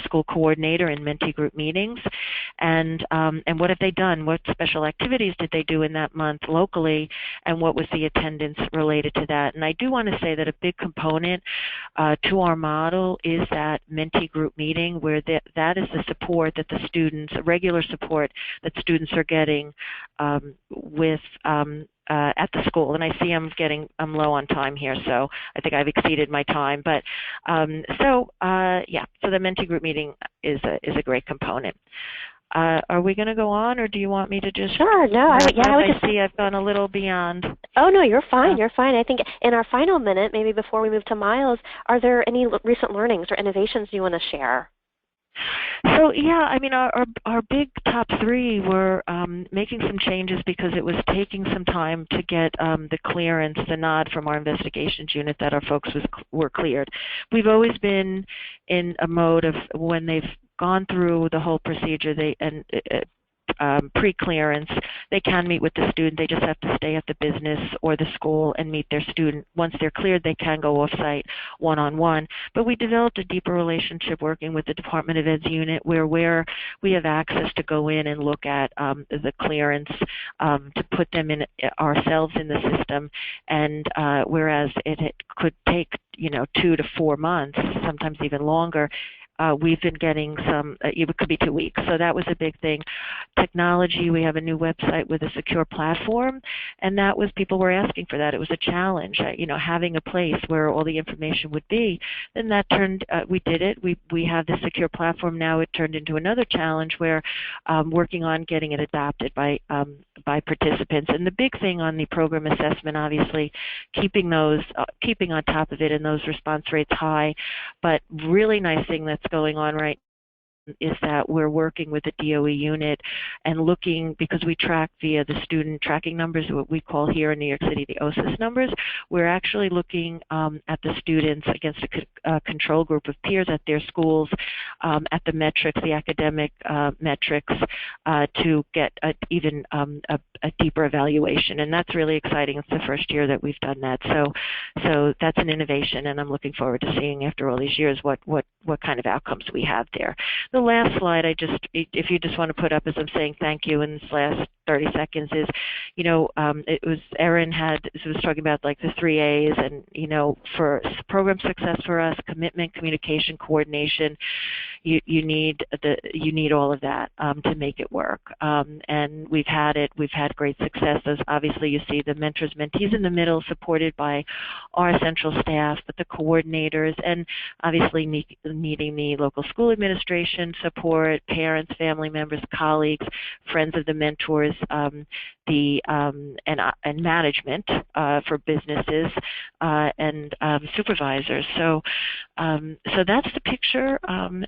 Speaker 3: school coordinator in mentee group meetings, and what have they done? What special activities did they do in that month locally, and what was the attendance related to that? And I do want to say that a big component to our model is that mentee group meeting, where that is the support that the students, regular support that students are getting with at the school. And I see I'm low on time here, so I think I've exceeded my time. But so the mentee group meeting is a great component. Are we going to go on, or do you want me to just?
Speaker 1: Sure. No.
Speaker 3: I see I've gone a little beyond.
Speaker 1: Oh no, you're fine. You're fine. I think in our final minute, maybe before we move to Miles, are there any recent learnings or innovations you want to share?
Speaker 3: So yeah, I mean, our big top three were making some changes because it was taking some time to get the clearance, the nod from our investigations unit that our folks were cleared. We've always been in a mode of when they've gone through the whole procedure, pre-clearance, they can meet with the student. They just have to stay at the business or the school and meet their student. Once they're cleared, they can go off-site one-on-one. But we developed a deeper relationship working with the Department of Ed's unit where we have access to go in and look at the clearance to put them in ourselves in the system. And whereas it could take 2 to 4 months, sometimes even longer, we've been getting it could be 2 weeks. So that was a big thing. Technology, we have a new website with a secure platform, and that was, people were asking for that. It was a challenge, having a place where all the information would be. Then that turned, we did it. We have the secure platform now. It turned into another challenge where working on getting it adopted by participants. And the big thing on the program assessment, obviously, keeping on top of it and those response rates high. But really nice thing that's going on right is that we're working with the DOE unit and looking, because we track via the student tracking numbers, what we call here in New York City the OSIS numbers. We're actually looking at the students against a control group of peers at their schools, at the metrics, the academic metrics, to get even a deeper evaluation. And that's really exciting. It's the first year that we've done that. So that's an innovation, and I'm looking forward to seeing after all these years what kind of outcomes we have there. The last slide, if you just want to put up as I'm saying thank you in this last 30 seconds is, it was Erin was talking about like the 3 A's, and for program success for us, commitment, communication, coordination, you need all of that to make it work. And we've had great success. As obviously you see the mentors, mentees in the middle, supported by our central staff, but the coordinators, and obviously needing the local school administration support, parents, family members, colleagues, friends of the mentors, and management for businesses and supervisors. So that's the picture,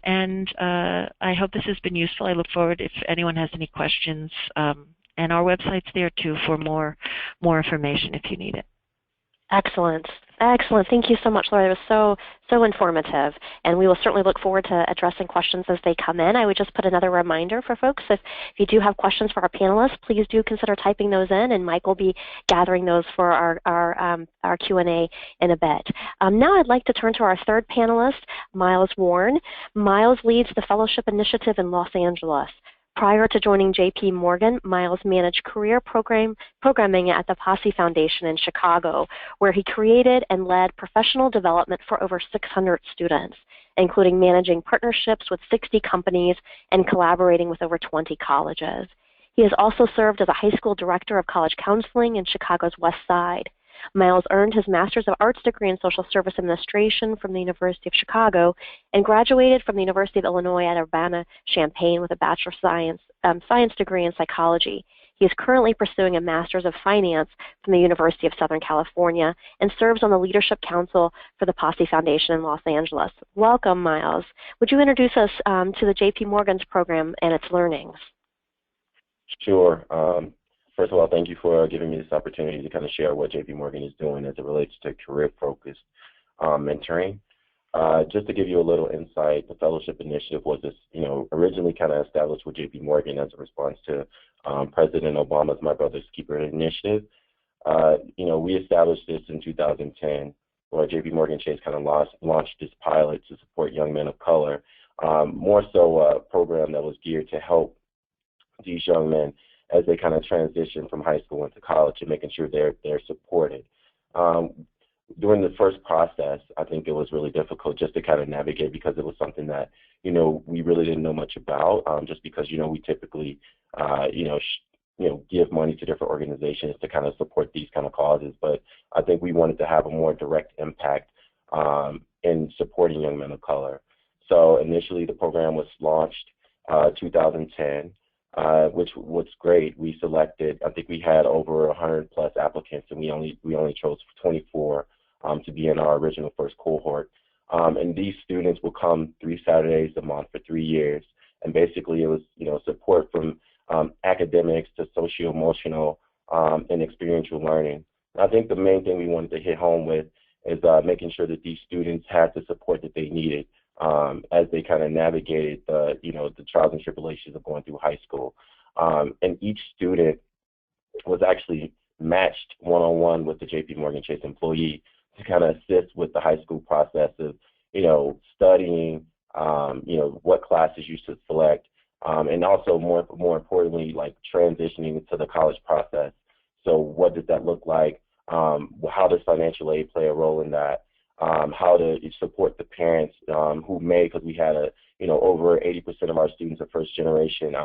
Speaker 3: and I hope this has been useful. I look forward if anyone has any questions, and our website's there too for more information if you need it.
Speaker 1: Excellent. Excellent. Thank you so much, Laura. It was so informative, and we will certainly look forward to addressing questions as they come in. I would just put another reminder for folks, if you do have questions for our panelists, please do consider typing those in, and Mike will be gathering those for our Q&A in a bit. Now I'd like to turn to our third panelist, Miles Warren. Miles leads the Fellowship Initiative in Los Angeles. Prior to joining J.P. Morgan, Miles managed career programming at the Posse Foundation in Chicago, where he created and led professional development for over 600 students, including managing partnerships with 60 companies and collaborating with over 20 colleges. He has also served as a high school director of college counseling in Chicago's West Side. Miles earned his Master's of Arts degree in Social Service Administration from the University of Chicago and graduated from the University of Illinois at Urbana-Champaign with a Bachelor of Science degree in Psychology. He is currently pursuing a Master's of Finance from the University of Southern California and serves on the Leadership Council for the Posse Foundation in Los Angeles. Welcome, Miles. Would you introduce us to the J.P. Morgan's program and its learnings?
Speaker 4: Sure. First of all, thank you for giving me this opportunity to kind of share what J.P. Morgan is doing as it relates to career-focused mentoring. Just to give you a little insight, the Fellowship Initiative was this, originally kind of established with J.P. Morgan as a response to President Obama's My Brother's Keeper initiative. We established this in 2010, where J.P. Morgan Chase kind of launched this pilot to support young men of color, more so a program that was geared to help these young men as they kind of transition from high school into college and making sure they're supported. During the first process, I think it was really difficult just to kind of navigate because it was something that, we really didn't know much about, just because, we typically, give money to different organizations to kind of support these kind of causes. But I think we wanted to have a more direct impact in supporting young men of color. So initially the program was launched 2010. Which was great. We selected, I think we had over 100 plus applicants, and we only chose 24 to be in our original first cohort. And these students will come 3 Saturdays a month for 3 years. And basically it was, support from academics to socio-emotional and experiential learning. And I think the main thing we wanted to hit home with is making sure that these students had the support that they needed as they kind of navigated the trials and tribulations of going through high school. And each student was actually matched one-on-one with the J.P. Morgan Chase employee to kind of assist with the high school process of, studying, what classes you should select, and also more importantly, like transitioning into the college process. So what does that look like? How does financial aid play a role in that? How to support the parents who may, because we had over 80% of our students are first generation,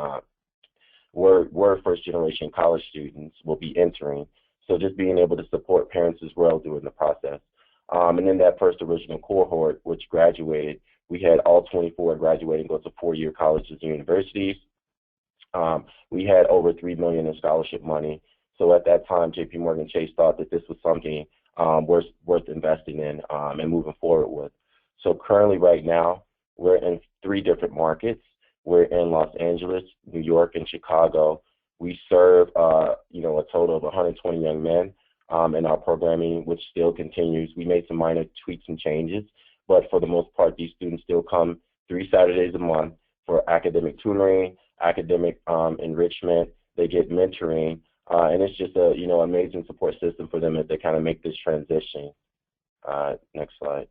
Speaker 4: were first generation college students, will be entering. So just being able to support parents as well during the process. And then that first original cohort, which graduated, we had all 24 graduate and go to 4-year colleges and universities. We had over $3 million in scholarship money. So at that time, J.P. Morgan Chase thought that this was something worth investing in and moving forward with. So currently right now, we're in 3 different markets. We're in Los Angeles, New York, and Chicago. We serve, a total of 120 young men in our programming, which still continues. We made some minor tweaks and changes, but for the most part, these students still come 3 Saturdays a month for academic tutoring, academic enrichment. They get mentoring, and it's just a amazing support system for them as they kind of make this transition. Next slide.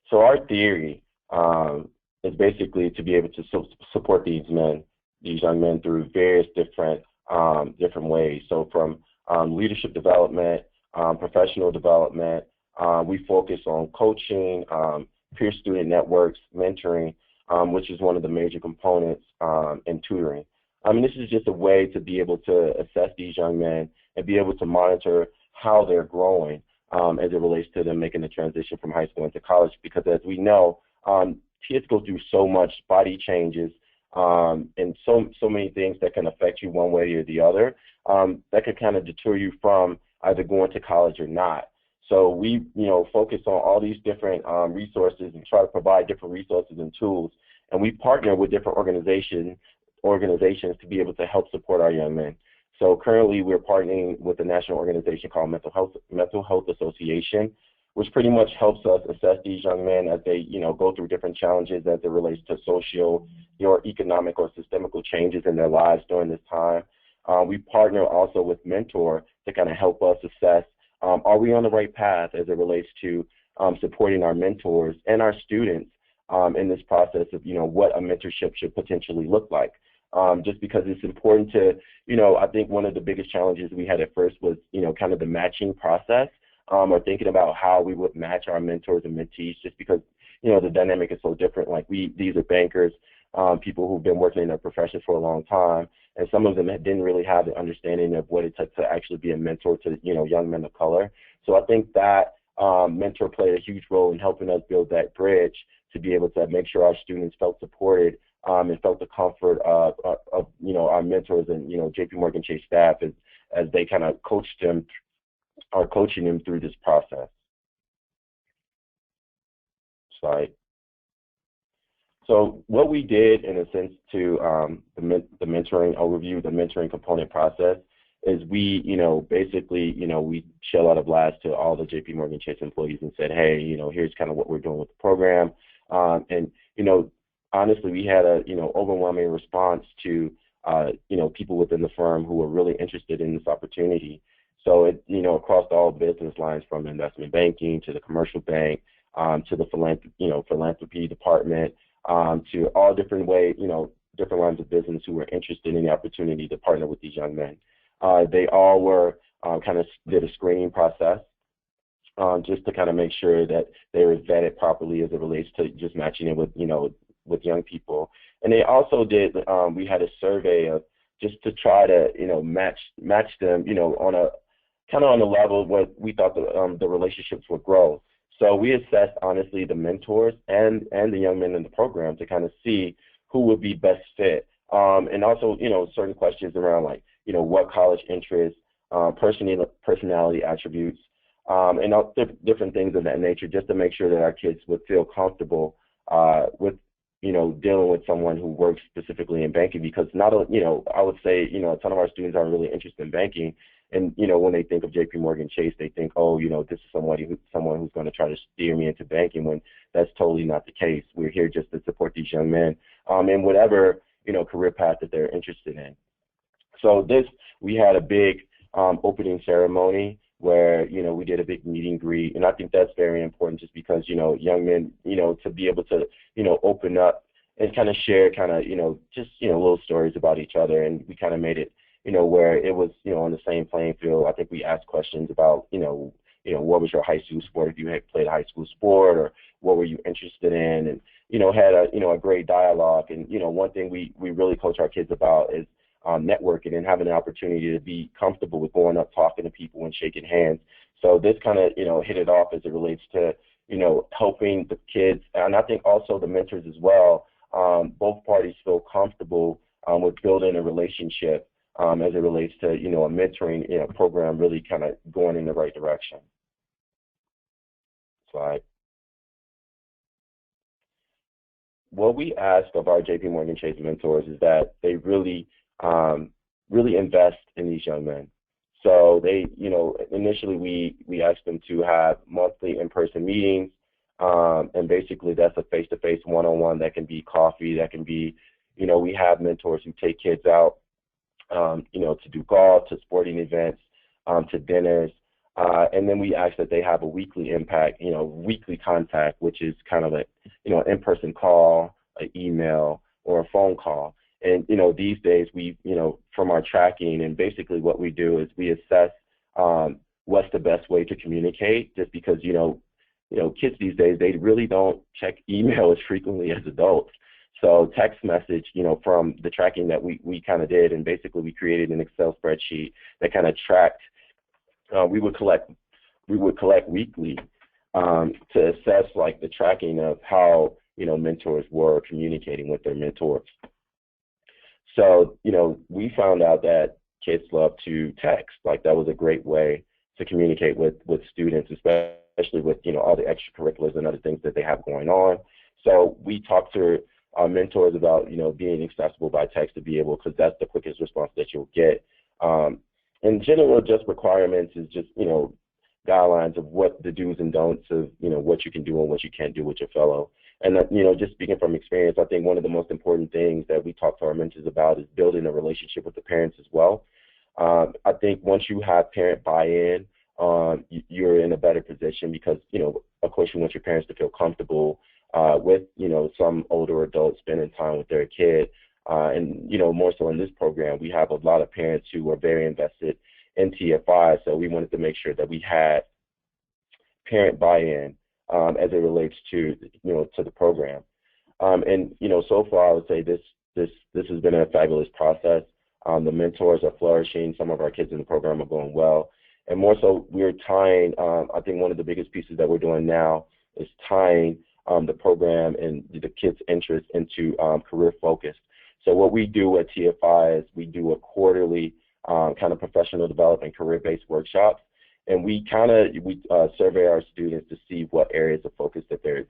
Speaker 4: So our theory is basically to be able to support these young men through various different ways. So from leadership development, professional development, we focus on coaching, peer student networks, mentoring, which is one of the major components in tutoring. This is just a way to be able to assess these young men and be able to monitor how they're growing as it relates to them making the transition from high school into college. Because as we know, kids go through so much body changes and so many things that can affect you one way or the other that could kind of deter you from either going to college or not. So we, focus on all these different resources and try to provide different resources and tools. And we partner with different organizations to be able to help support our young men. So currently we're partnering with a national organization called Mental Health Association, which pretty much helps us assess these young men as they, go through different challenges as it relates to social or economic or systemical changes in their lives during this time. We partner also with Mentor to kind of help us assess, are we on the right path as it relates to supporting our mentors and our students in this process of, what a mentorship should potentially look like. Just because it's important to, I think one of the biggest challenges we had at first was, kind of the matching process, or thinking about how we would match our mentors and mentees, just because, the dynamic is so different. Like these are bankers, people who've been working in their profession for a long time, and some of them didn't really have the understanding of what it took to actually be a mentor to, young men of color. So I think that Mentor played a huge role in helping us build that bridge to be able to make sure our students felt supported and felt the comfort of our mentors and, JP Morgan Chase staff as they kind of coaching them through this process. Slide. So what we did, in a sense, to the mentoring overview, the mentoring component process, is we, basically, we shell out a blast to all the JP Morgan Chase employees and said, hey, here's kind of what we're doing with the program. And, honestly, we had a, overwhelming response to, people within the firm who were really interested in this opportunity. So it, across all business lines, from investment banking to the commercial bank, to the philanthropy department, to all different different lines of business who were interested in the opportunity to partner with these young men. They all were kind of did a screening process just to kind of make sure that they were vetted properly as it relates to just matching it with, with young people. And they also did, we had a survey of just to try to, match them, on a kind of on a level where we thought the relationships would grow. So we assessed, honestly, the mentors and the young men in the program to kind of see who would be best fit. And also, certain questions around, like, what college interests, personality attributes, and all different things of that nature, just to make sure that our kids would feel comfortable with, dealing with someone who works specifically in banking. Because I would say, a ton of our students aren't really interested in banking. And, when they think of JP Morgan Chase, they think, oh, this is someone who's going to try to steer me into banking, when that's totally not the case. We're here just to support these young men in whatever, career path that they're interested in. So we had a big opening ceremony where, we did a big meet and greet. And I think that's very important, just because, young men, to be able to, open up and kind of share just, little stories about each other. And we kind of made it, where it was, on the same playing field. I think we asked questions about, what was your high school sport, if you had played a high school sport, or what were you interested in, and, had a great dialogue. And, one thing we really coach our kids about is networking and having an opportunity to be comfortable with going up, talking to people, and shaking hands. So this kind of, hit it off as it relates to, helping the kids, and I think also the mentors as well. Both parties feel comfortable with building a relationship as it relates to, a mentoring program really kind of going in the right direction. Slide. What we ask of our JP Morgan Chase mentors is that they really invest in these young men. So they, initially we asked them to have monthly in-person meetings, and basically that's a face-to-face one-on-one. That can be coffee, that can be, we have mentors who take kids out, to do golf, to sporting events, to dinners, and then we ask that they have a weekly impact, weekly contact, which is kind of an in-person call, an email, or a phone call. And, these days we, from our tracking, and basically what we do is we assess what's the best way to communicate, just because, kids these days, they really don't check email as frequently as adults. So text message, from the tracking that we kind of did, and basically we created an Excel spreadsheet that kind of tracked, we would collect weekly to assess, like, the tracking of how, mentors were communicating with their mentors. So, we found out that kids love to text. Like, that was a great way to communicate with students, especially with, all the extracurriculars and other things that they have going on. So we talked to our mentors about, being accessible by text to be able, because that's the quickest response that you'll get. In general, just requirements is just, guidelines of what the do's and don'ts of, what you can do and what you can't do with your fellow. And, just speaking from experience, I think one of the most important things that we talk to our mentors about is building a relationship with the parents as well. I think once you have parent buy-in, you're in a better position because, of course, you want your parents to feel comfortable with, some older adults spending time with their kid. And, more so in this program, we have a lot of parents who are very invested in TFI, so we wanted to make sure that we had parent buy-in as it relates to, to the program. And, so far I would say this has been a fabulous process. The mentors are flourishing. Some of our kids in the program are going well. And more so, we're tying, I think one of the biggest pieces that we're doing now is tying the program and the kids' interest into career focus. So what we do at TFI is we do a quarterly kind of professional development career-based workshops, and we survey our students to see what areas of focus that they're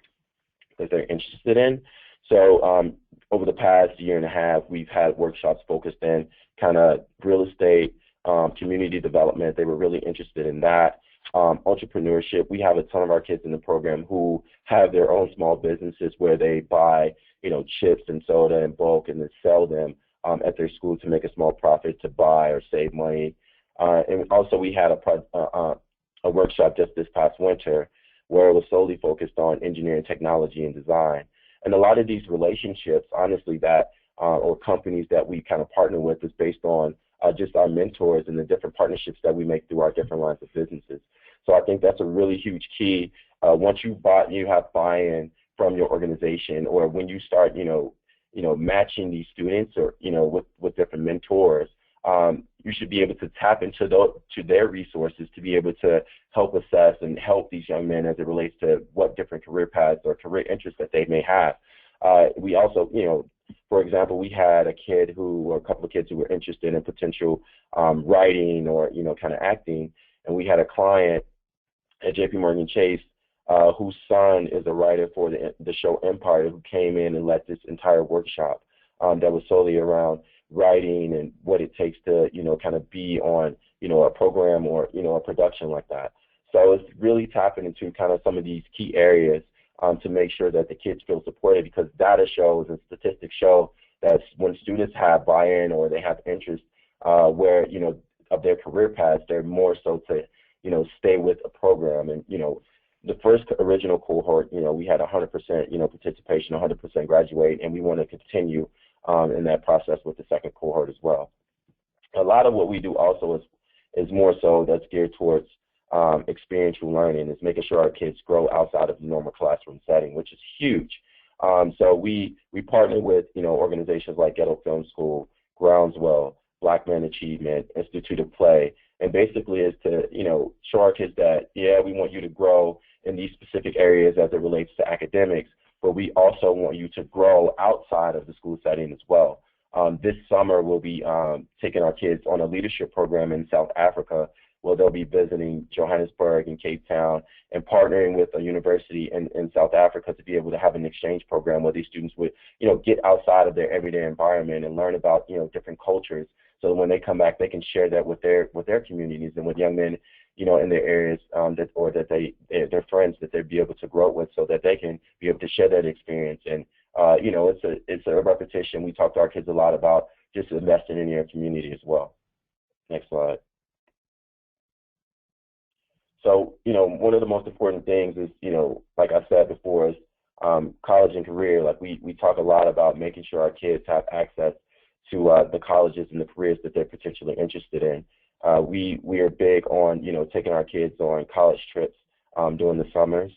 Speaker 4: interested in. So over the past year and a half, we've had workshops focused in kind of real estate, community development. They were really interested in that. Entrepreneurship. We have a ton of our kids in the program who have their own small businesses where they buy, chips and soda in bulk and then sell them at their school to make a small profit to buy or save money. And also we had a workshop just this past winter where it was solely focused on engineering, technology, and design. And a lot of these relationships, honestly, that or companies that we kind of partner with is based on just our mentors and the different partnerships that we make through our different lines of businesses. So I think that's a really huge key. Once you have buy-in from your organization, or when you start, matching these students or, with different mentors, you should be able to tap into their resources to be able to help assess and help these young men as it relates to what different career paths or career interests that they may have. We also, for example, we had a couple of kids who were interested in potential writing or, kind of acting, and we had a client at JPMorgan Chase whose son is a writer for the show Empire, who came in and led this entire workshop that was solely around writing and what it takes to, kind of be on, a program or, a production like that. So it's really tapping into kind of some of these key areas to make sure that the kids feel supported, because data shows and statistics show that when students have buy-in or they have interest where, of their career paths, they're more so to, stay with a program. And, the first original cohort, we had 100%, participation, 100% graduate, and we want to continue in that process with the second cohort as well. A lot of what we do also is more so that's geared towards experiential learning, is making sure our kids grow outside of the normal classroom setting, which is huge. So we partner with, organizations like Ghetto Film School, Groundswell, Black Man Achievement, Institute of Play, and basically is to, show our kids that, yeah, we want you to grow in these specific areas as it relates to academics, but we also want you to grow outside of the school setting as well. This summer, we'll be taking our kids on a leadership program in South Africa, where they'll be visiting Johannesburg and Cape Town and partnering with a university in South Africa to be able to have an exchange program where these students would, get outside of their everyday environment and learn about, different cultures. So when they come back, they can share that with their communities and with young men, in their areas their friends that they'd be able to grow with, so that they can be able to share that experience. And it's a repetition. We talk to our kids a lot about just investing in your community as well. Next slide. So, one of the most important things is, like I said before, is college and career. Like we talk a lot about making sure our kids have access to the colleges and the careers that they're potentially interested in. We are big on, taking our kids on college trips during the summers.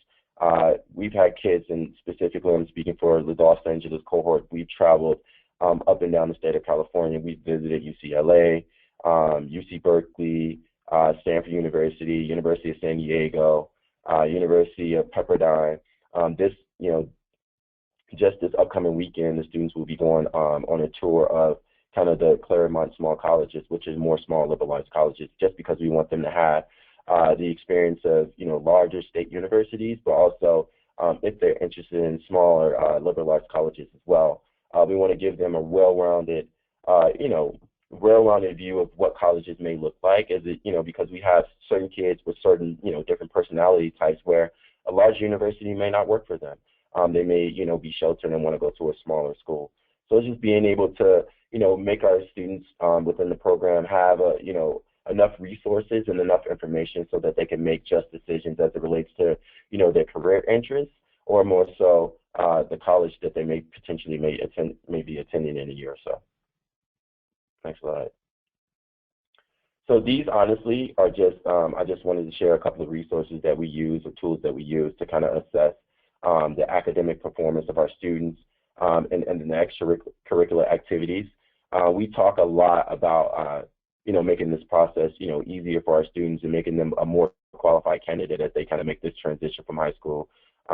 Speaker 4: We've had kids, and specifically I'm speaking for the Los Angeles cohort, we've traveled up and down the state of California. We've visited UCLA, UC Berkeley, Stanford University, University of San Diego, University of Pepperdine. Just this upcoming weekend, the students will be going on a tour of kind of the Claremont small colleges, which is more small liberal arts colleges, just because we want them to have the experience of, larger state universities, but also if they're interested in smaller liberal arts colleges as well. We want to give them a well-rounded, well-rounded view of what colleges may look like. Is it, because we have certain kids with certain, different personality types where a large university may not work for them. They may, be sheltered and want to go to a smaller school. So it's just being able to, make our students within the program have, enough resources and enough information so that they can make just decisions as it relates to, their career interests, or more so the college that they may potentially be attending in a year or so. Next slide. So these honestly are just, I just wanted to share a couple of resources that we use, or tools that we use to kind of assess the academic performance of our students and the extracurricular activities. We talk a lot about, making this process, easier for our students and making them a more qualified candidate as they kind of make this transition from high school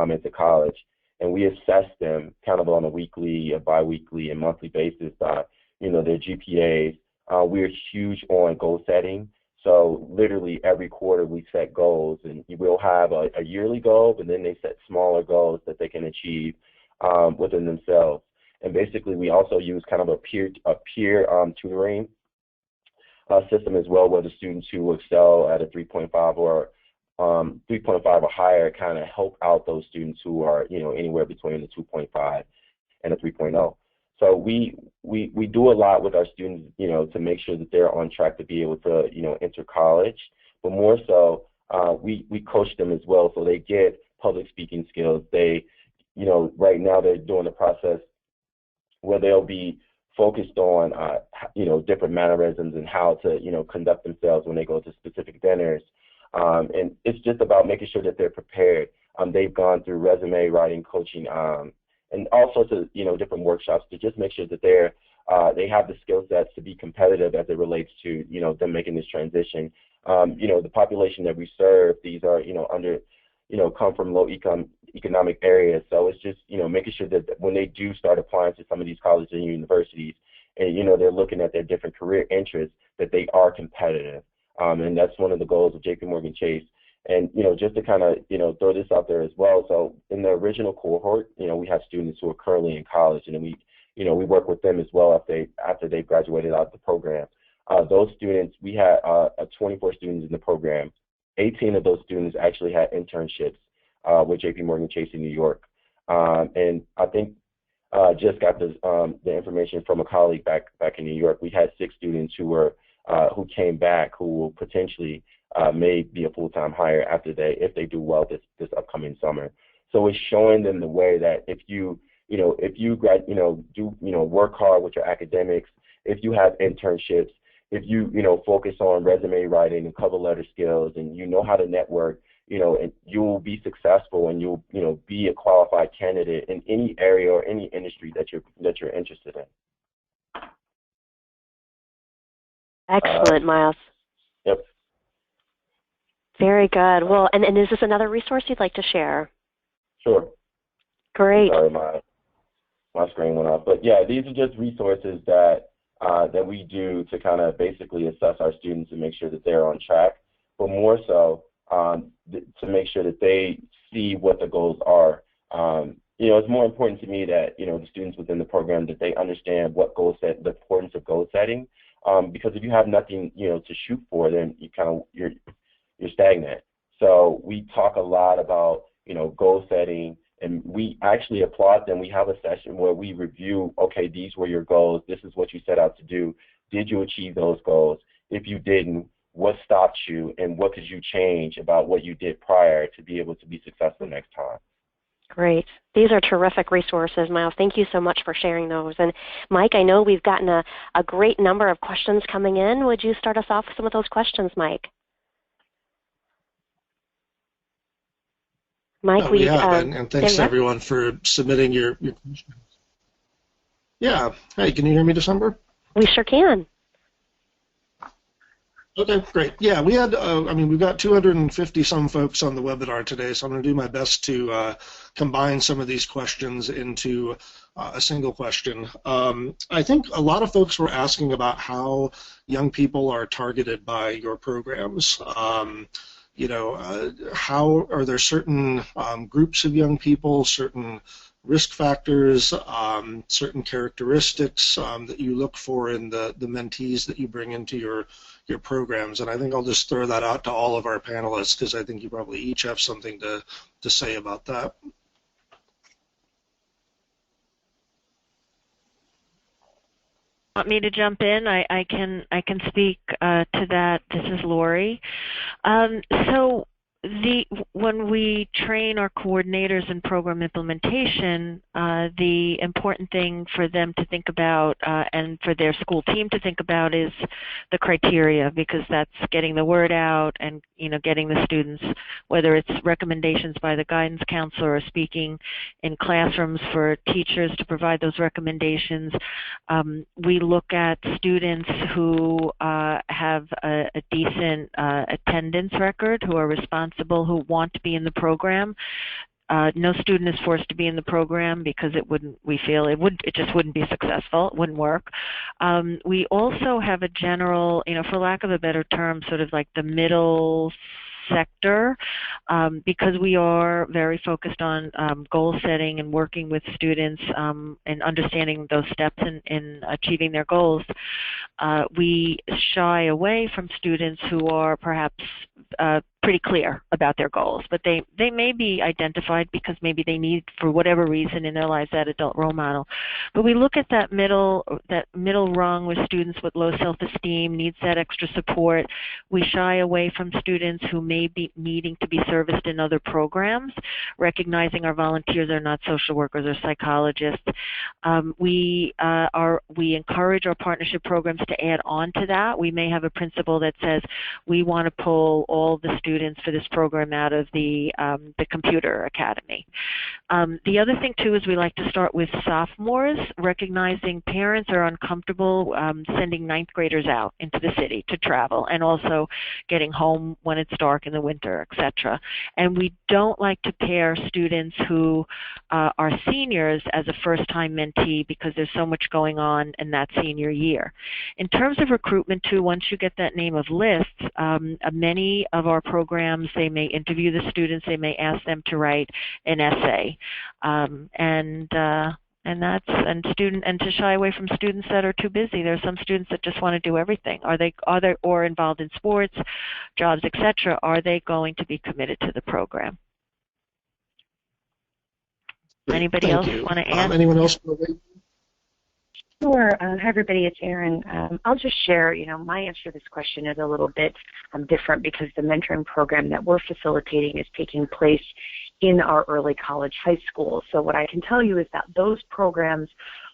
Speaker 4: into college. And we assess them kind of on a weekly, a bi-weekly, and monthly basis, their GPAs. We're huge on goal setting. So literally every quarter we set goals, and we'll have a yearly goal, but then they set smaller goals that they can achieve within themselves. And basically we also use kind of a peer tutoring system as well, where the students who excel at a 3.5 or 3.5 or higher kind of help out those students who are, anywhere between the 2.5 and a 3.0. So we do a lot with our students, to make sure that they're on track to be able to, enter college. But more so, we coach them as well, so they get public speaking skills. They, right now they're doing a process where they'll be focused on, different mannerisms and how to, conduct themselves when they go to specific dinners. And it's just about making sure that they're prepared. They've gone through resume writing, coaching, and all sorts of, different workshops to just make sure that they have the skill sets to be competitive as it relates to, them making this transition. The population that we serve, these are, come from low economic areas. So it's just, making sure that when they do start applying to some of these colleges and universities, and, they're looking at their different career interests, that they are competitive. And that's one of the goals of JP Chase. And, just to kind of, throw this out there as well. So in the original cohort, we have students who are currently in college, and then we work with them as well after they've graduated out of the program. Those students, we had 24 students in the program. 18 of those students actually had internships with JP Chase in New York. And I think just got the information from a colleague back in New York. We had 6 students who came back, who will potentially may be a full-time hire if they do well this upcoming summer. So it's showing them the way that if you work hard with your academics, if you have internships, if you focus on resume writing and cover letter skills, and you know how to network, and you'll be successful, and you'll be a qualified candidate in any area or any industry that you're interested in.
Speaker 1: Excellent, Miles.
Speaker 4: Yep.
Speaker 1: Very good. Well, and is this another resource you'd like to share?
Speaker 4: Sure.
Speaker 1: Great.
Speaker 4: Sorry, my screen went off. But yeah, these are just resources that we do to kind of basically assess our students and make sure that they're on track, but more so to make sure that they see what the goals are. It's more important to me that the students within the program, that they understand what the importance of goal setting. Because if you have nothing, to shoot for, then you're stagnant. So we talk a lot about, goal setting, and we actually applaud them. We have a session where we review, okay, these were your goals. This is what you set out to do. Did you achieve those goals? If you didn't, what stopped you, and what could you change about what you did prior to be able to be successful next time?
Speaker 1: Great. These are terrific resources, Miles. Thank you so much for sharing those. And Mike, I know we've gotten a great number of questions coming in. Would you start us off with some of those questions, Mike? Mike,
Speaker 5: we have, and thanks everyone for submitting your questions. Yeah. Hey, can you hear me, December?
Speaker 1: We sure can.
Speaker 5: Okay, great. Yeah, we had, we've got 250 some folks on the webinar today, so I'm going to do my best to combine some of these questions into a single question. I think a lot of folks were asking about how young people are targeted by your programs. How are there certain groups of young people, certain risk factors, certain characteristics that you look for in the mentees that you bring into your programs. And I think I'll just throw that out to all of our panelists because I think you probably each have something to say about that.
Speaker 3: Want me to jump in? I can speak to that. This is Lori. So when we train our coordinators in program implementation, the important thing for them to think about and for their school team to think about is the criteria, because that's getting the word out and getting the students, whether it's recommendations by the guidance counselor or speaking in classrooms for teachers to provide those recommendations. We look at students who have a decent attendance record, who are responsible, who want to be in the program. No student is forced to be in the program because it just wouldn't be successful. It wouldn't work. We also have a general, for lack of a better term, sort of like the middle sector, because we are very focused on goal setting and working with students and understanding those steps in achieving their goals. We shy away from students who are perhaps pretty clear about their goals, but they may be identified because maybe they need, for whatever reason in their lives, that adult role model. But we look at that middle rung with students with low self-esteem, needs that extra support. We shy away from students who may be needing to be serviced in other programs, recognizing our volunteers are not social workers or psychologists. We encourage our partnership programs to add on to that. We may have a principal that says we want to pull all the students for this program out of the computer academy. The other thing too is we like to start with sophomores, recognizing parents are uncomfortable sending ninth graders out into the city to travel, and also getting home when it's dark in the winter, etc. And we don't like to pair students who are seniors as a first-time mentee because there's so much going on in that senior year. In terms of recruitment too, once you get that name of list, many of our programs, they may interview the students, they may ask them to write an essay, and to shy away from students that are too busy. There are some students that just want to do everything. Are they or involved in sports, jobs, etc. Are they going to be committed to the program?
Speaker 5: Great.
Speaker 3: Anybody
Speaker 5: Thank
Speaker 3: else
Speaker 5: you.
Speaker 3: want to add?
Speaker 2: Anyone else? Sure. Hi, everybody. It's Erin. I'll just share, my answer to this question is a little bit different because the mentoring program that we're facilitating is taking place in our early college high school. So what I can tell you is that those programs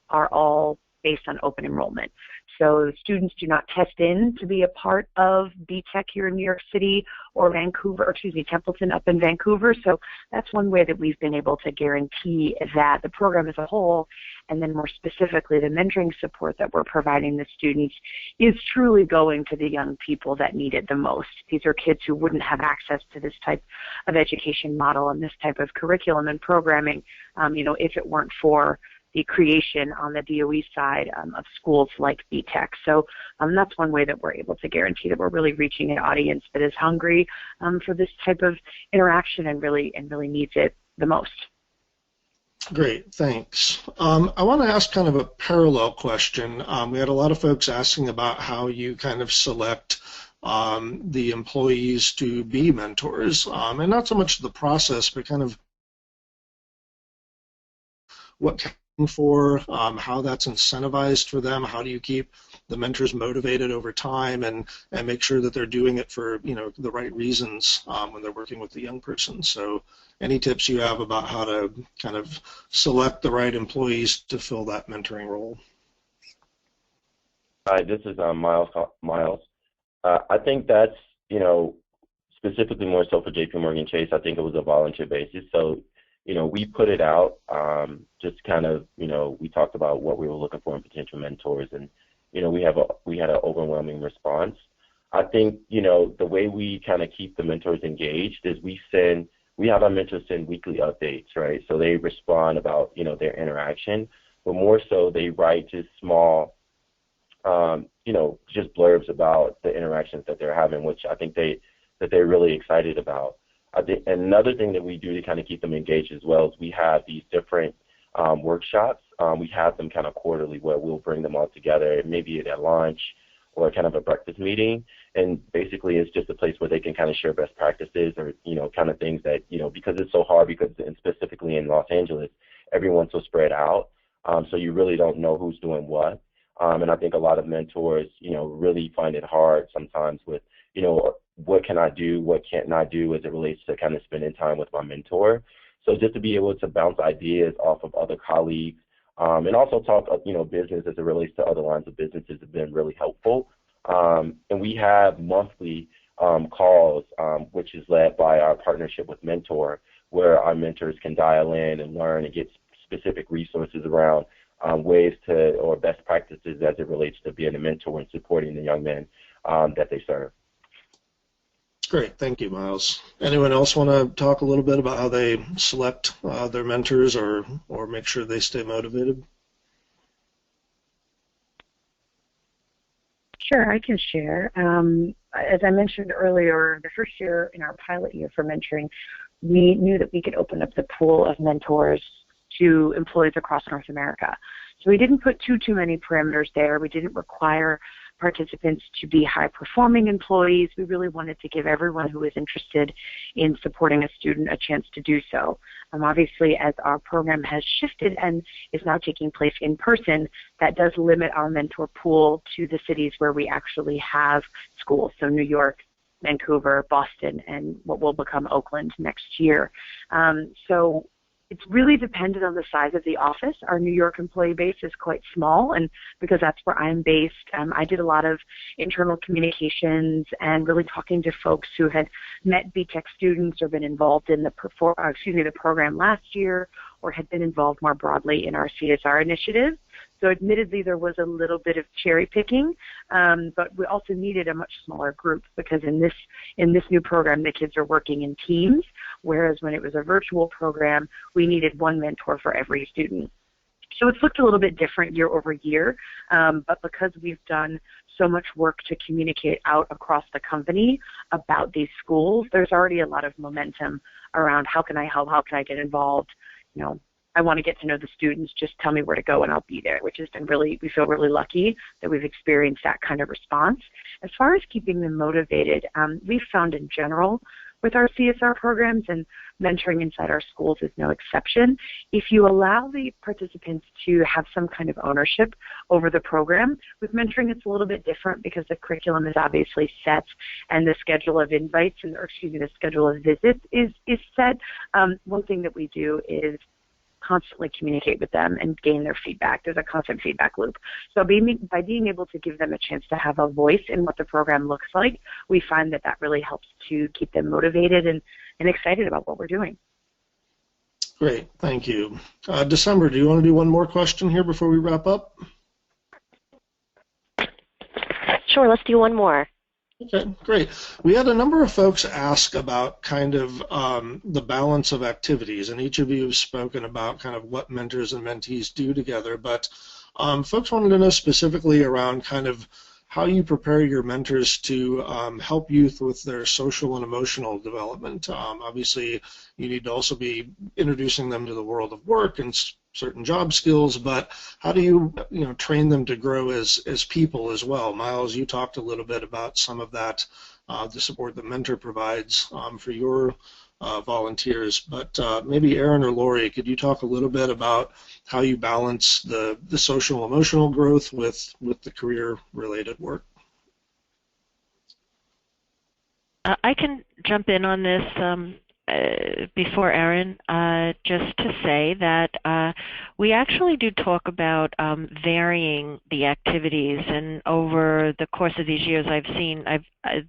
Speaker 2: are all based on open enrollment. So students do not test in to be a part of BTech here in New York City or Templeton up in Vancouver. So that's one way that we've been able to guarantee that the program as a whole, and then more specifically the mentoring support that we're providing the students, is truly going to the young people that need it the most. These are kids who wouldn't have access to this type of education model and this type of curriculum and programming, if it weren't for the creation on the DOE side of schools like BTech. So that's one way that we're able to guarantee that we're really reaching an audience that is hungry for this type of interaction and really needs it the most.
Speaker 5: Great, thanks. I want to ask kind of a parallel question. We had a lot of folks asking about how you kind of select the employees to be mentors, and not so much the process, but kind of what for, how that's incentivized for them, how do you keep the mentors motivated over time and make sure that they're doing it for the right reasons when they're working with the young person. So any tips you have about how to kind of select the right employees to fill that mentoring role?
Speaker 4: Hi, this is Miles. I think that's, specifically more so for JP Morgan Chase, I think it was a volunteer basis. So we put it out, just kind of, we talked about what we were looking for in potential mentors, and, we had an overwhelming response. I think, the way we kind of keep the mentors engaged is we have our mentors send weekly updates, right? So they respond about, their interaction, but more so they write just small, just blurbs about the interactions that they're having, which I think they're really excited about. I think another thing that we do to kind of keep them engaged as well is we have these different workshops. We have them kind of quarterly where we'll bring them all together, maybe at lunch or kind of a breakfast meeting. And basically it's just a place where they can kind of share best practices or, kind of things that, because it's so hard and specifically in Los Angeles, everyone's so spread out. So you really don't know who's doing what. And I think a lot of mentors, really find it hard sometimes with, what can I do, what can't I do as it relates to kind of spending time with my mentor. So just to be able to bounce ideas off of other colleagues and also talk, business as it relates to other lines of businesses have been really helpful. And we have monthly calls, which is led by our partnership with Mentor, where our mentors can dial in and learn and get specific resources around ways to or best practices as it relates to being a mentor and supporting the young men that they serve.
Speaker 5: Great, thank you, Miles. Anyone else want to talk a little bit about how they select their mentors or make sure they stay motivated?
Speaker 2: Sure, I can share. As I mentioned earlier, the first year in our pilot year for mentoring, we knew that we could open up the pool of mentors to employees across North America. So we didn't put too many parameters there. We didn't require participants to be high-performing employees. We really wanted to give everyone who was interested in supporting a student a chance to do so. Obviously, as our program has shifted and is now taking place in person, that does limit our mentor pool to the cities where we actually have schools, so New York, Vancouver, Boston, and what will become Oakland next year. So it's really dependent on the size of the office. Our New York employee base is quite small, and because that's where I'm based, I did a lot of internal communications and really talking to folks who had met BTech students or been involved in the program last year or had been involved more broadly in our CSR initiative. So admittedly, there was a little bit of cherry picking, but we also needed a much smaller group because in this new program, the kids are working in teams, whereas when it was a virtual program, we needed one mentor for every student. So it's looked a little bit different year over year, but because we've done so much work to communicate out across the company about these schools, there's already a lot of momentum around how can I help, how can I get involved, I want to get to know the students, just tell me where to go and I'll be there, which has been we feel really lucky that we've experienced that kind of response. As far as keeping them motivated, we've found in general with our CSR programs, and mentoring inside our schools is no exception, if you allow the participants to have some kind of ownership over the program, with mentoring it's a little bit different because the curriculum is obviously set and the schedule of invites, the schedule of visits is set. One thing that we do is constantly communicate with them and gain their feedback. There's a constant feedback loop. So by being able to give them a chance to have a voice in what the program looks like, we find that really helps to keep them motivated and excited about what we're doing.
Speaker 5: Great, thank you. December, do you want to do one more question here before we wrap up?
Speaker 1: Sure, let's do one more.
Speaker 5: Okay, great. We had a number of folks ask about kind of the balance of activities, and each of you have spoken about kind of what mentors and mentees do together, but folks wanted to know specifically around kind of how you prepare your mentors to help youth with their social and emotional development. Obviously, you need to also be introducing them to the world of work and certain job skills, but how do you train them to grow as people as well? Miles, you talked a little bit about some of that, the support that Mentor provides for your volunteers, but maybe Erin or Lori, could you talk a little bit about how you balance the social emotional growth with the career-related work?
Speaker 3: I can jump in on this before Erin, just to say that we actually do talk about varying the activities, and over the course of these years I've seen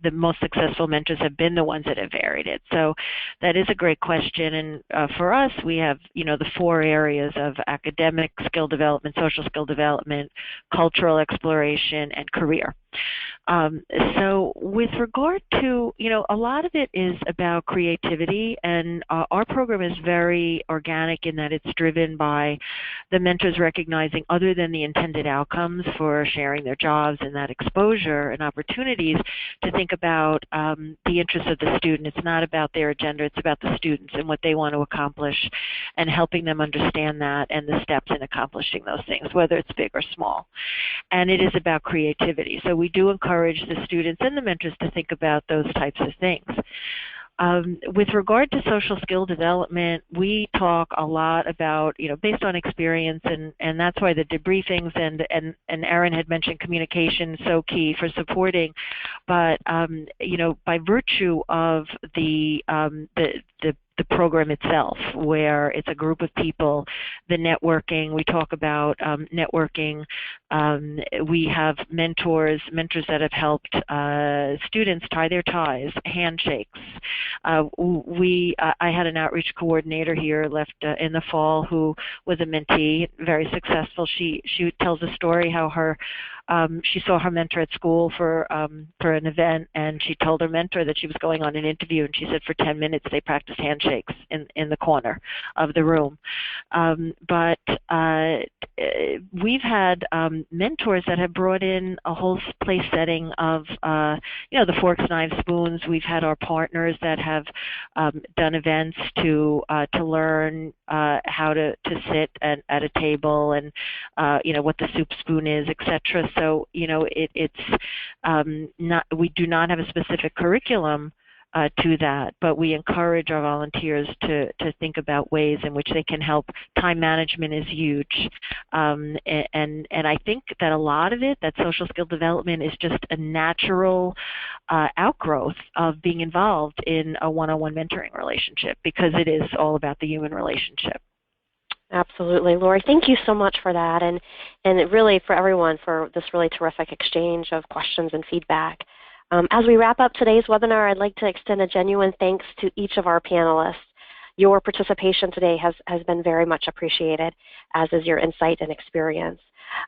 Speaker 3: the most successful mentors have been the ones that have varied it. So that is a great question, and for us we have the 4 areas of academic skill development, social skill development, cultural exploration, and career. So with regard to, a lot of it is about creativity, and our program is very organic in that it's driven by the mentors recognizing other than the intended outcomes for sharing their jobs and that exposure and opportunities to think about the interests of the student. It's not about their agenda, it's about the students and what they want to accomplish and helping them understand that and the steps in accomplishing those things, whether it's big or small. And it is about creativity. So we do encourage the students and the mentors to think about those types of things. With regard to social skill development, we talk a lot about, based on experience, and that's why the debriefings and Erin had mentioned communication is so key for supporting. But by virtue of the program itself, where it's a group of people, the networking, we talk about networking. We have mentors that have helped students tie their ties, handshakes. I had an outreach coordinator here left in the fall who was a mentee, very successful. She tells a story how she saw her mentor at school for an event, and she told her mentor that she was going on an interview, and she said for 10 minutes they practiced handshakes in the corner of the room. But we've had mentors that have brought in a whole place setting of, the forks, knives, spoons. We've had our partners that have done events to learn how to sit at a table and, what the soup spoon is, etc. So, it's not, we do not have a specific curriculum to that, but we encourage our volunteers to think about ways in which they can help. Time management is huge, and I think that a lot of it, that social skill development, is just a natural outgrowth of being involved in a one-on-one mentoring relationship, because it is all about the human relationship.
Speaker 1: Absolutely. Lori, thank you so much for that, and really for everyone for this really terrific exchange of questions and feedback. As we wrap up today's webinar, I'd like to extend a genuine thanks to each of our panelists. Your participation today has been very much appreciated, as is your insight and experience.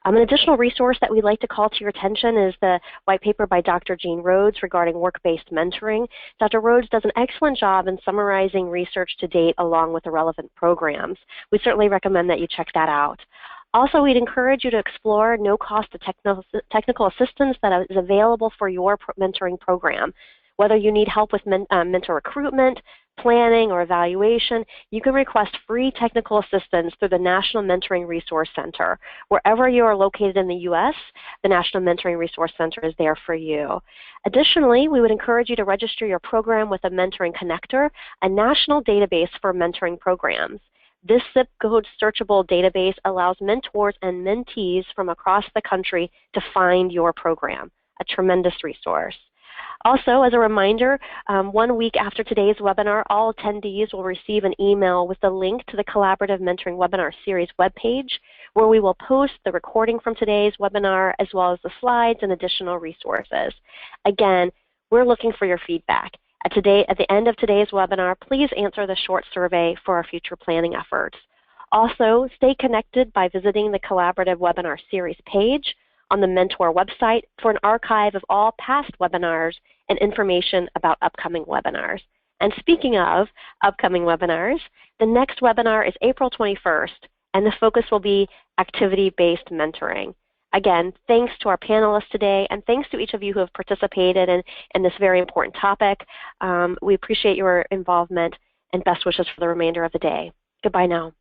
Speaker 1: An additional resource that we'd like to call to your attention is the white paper by Dr. Jean Rhodes regarding work-based mentoring. Dr. Rhodes does an excellent job in summarizing research to date along with the relevant programs. We certainly recommend that you check that out. Also, we'd encourage you to explore no-cost technical assistance that is available for your mentoring program. Whether you need help with mentor recruitment, planning, or evaluation, you can request free technical assistance through the National Mentoring Resource Center. Wherever you are located in the U.S., the National Mentoring Resource Center is there for you. Additionally, we would encourage you to register your program with a Mentoring Connector, a national database for mentoring programs. This zip code searchable database allows mentors and mentees from across the country to find your program, a tremendous resource. Also, as a reminder, 1 week after today's webinar, all attendees will receive an email with the link to the Collaborative Mentoring Webinar Series webpage, where we will post the recording from today's webinar as well as the slides and additional resources. Again, we're looking for your feedback. At the end of today's webinar, please answer the short survey for our future planning efforts. Also, stay connected by visiting the Collaborative Webinar Series page on the Mentor website for an archive of all past webinars and information about upcoming webinars. And speaking of upcoming webinars, the next webinar is April 21st, and the focus will be activity-based mentoring. Again, thanks to our panelists today, and thanks to each of you who have participated in this very important topic. We appreciate your involvement, and best wishes for the remainder of the day. Goodbye now.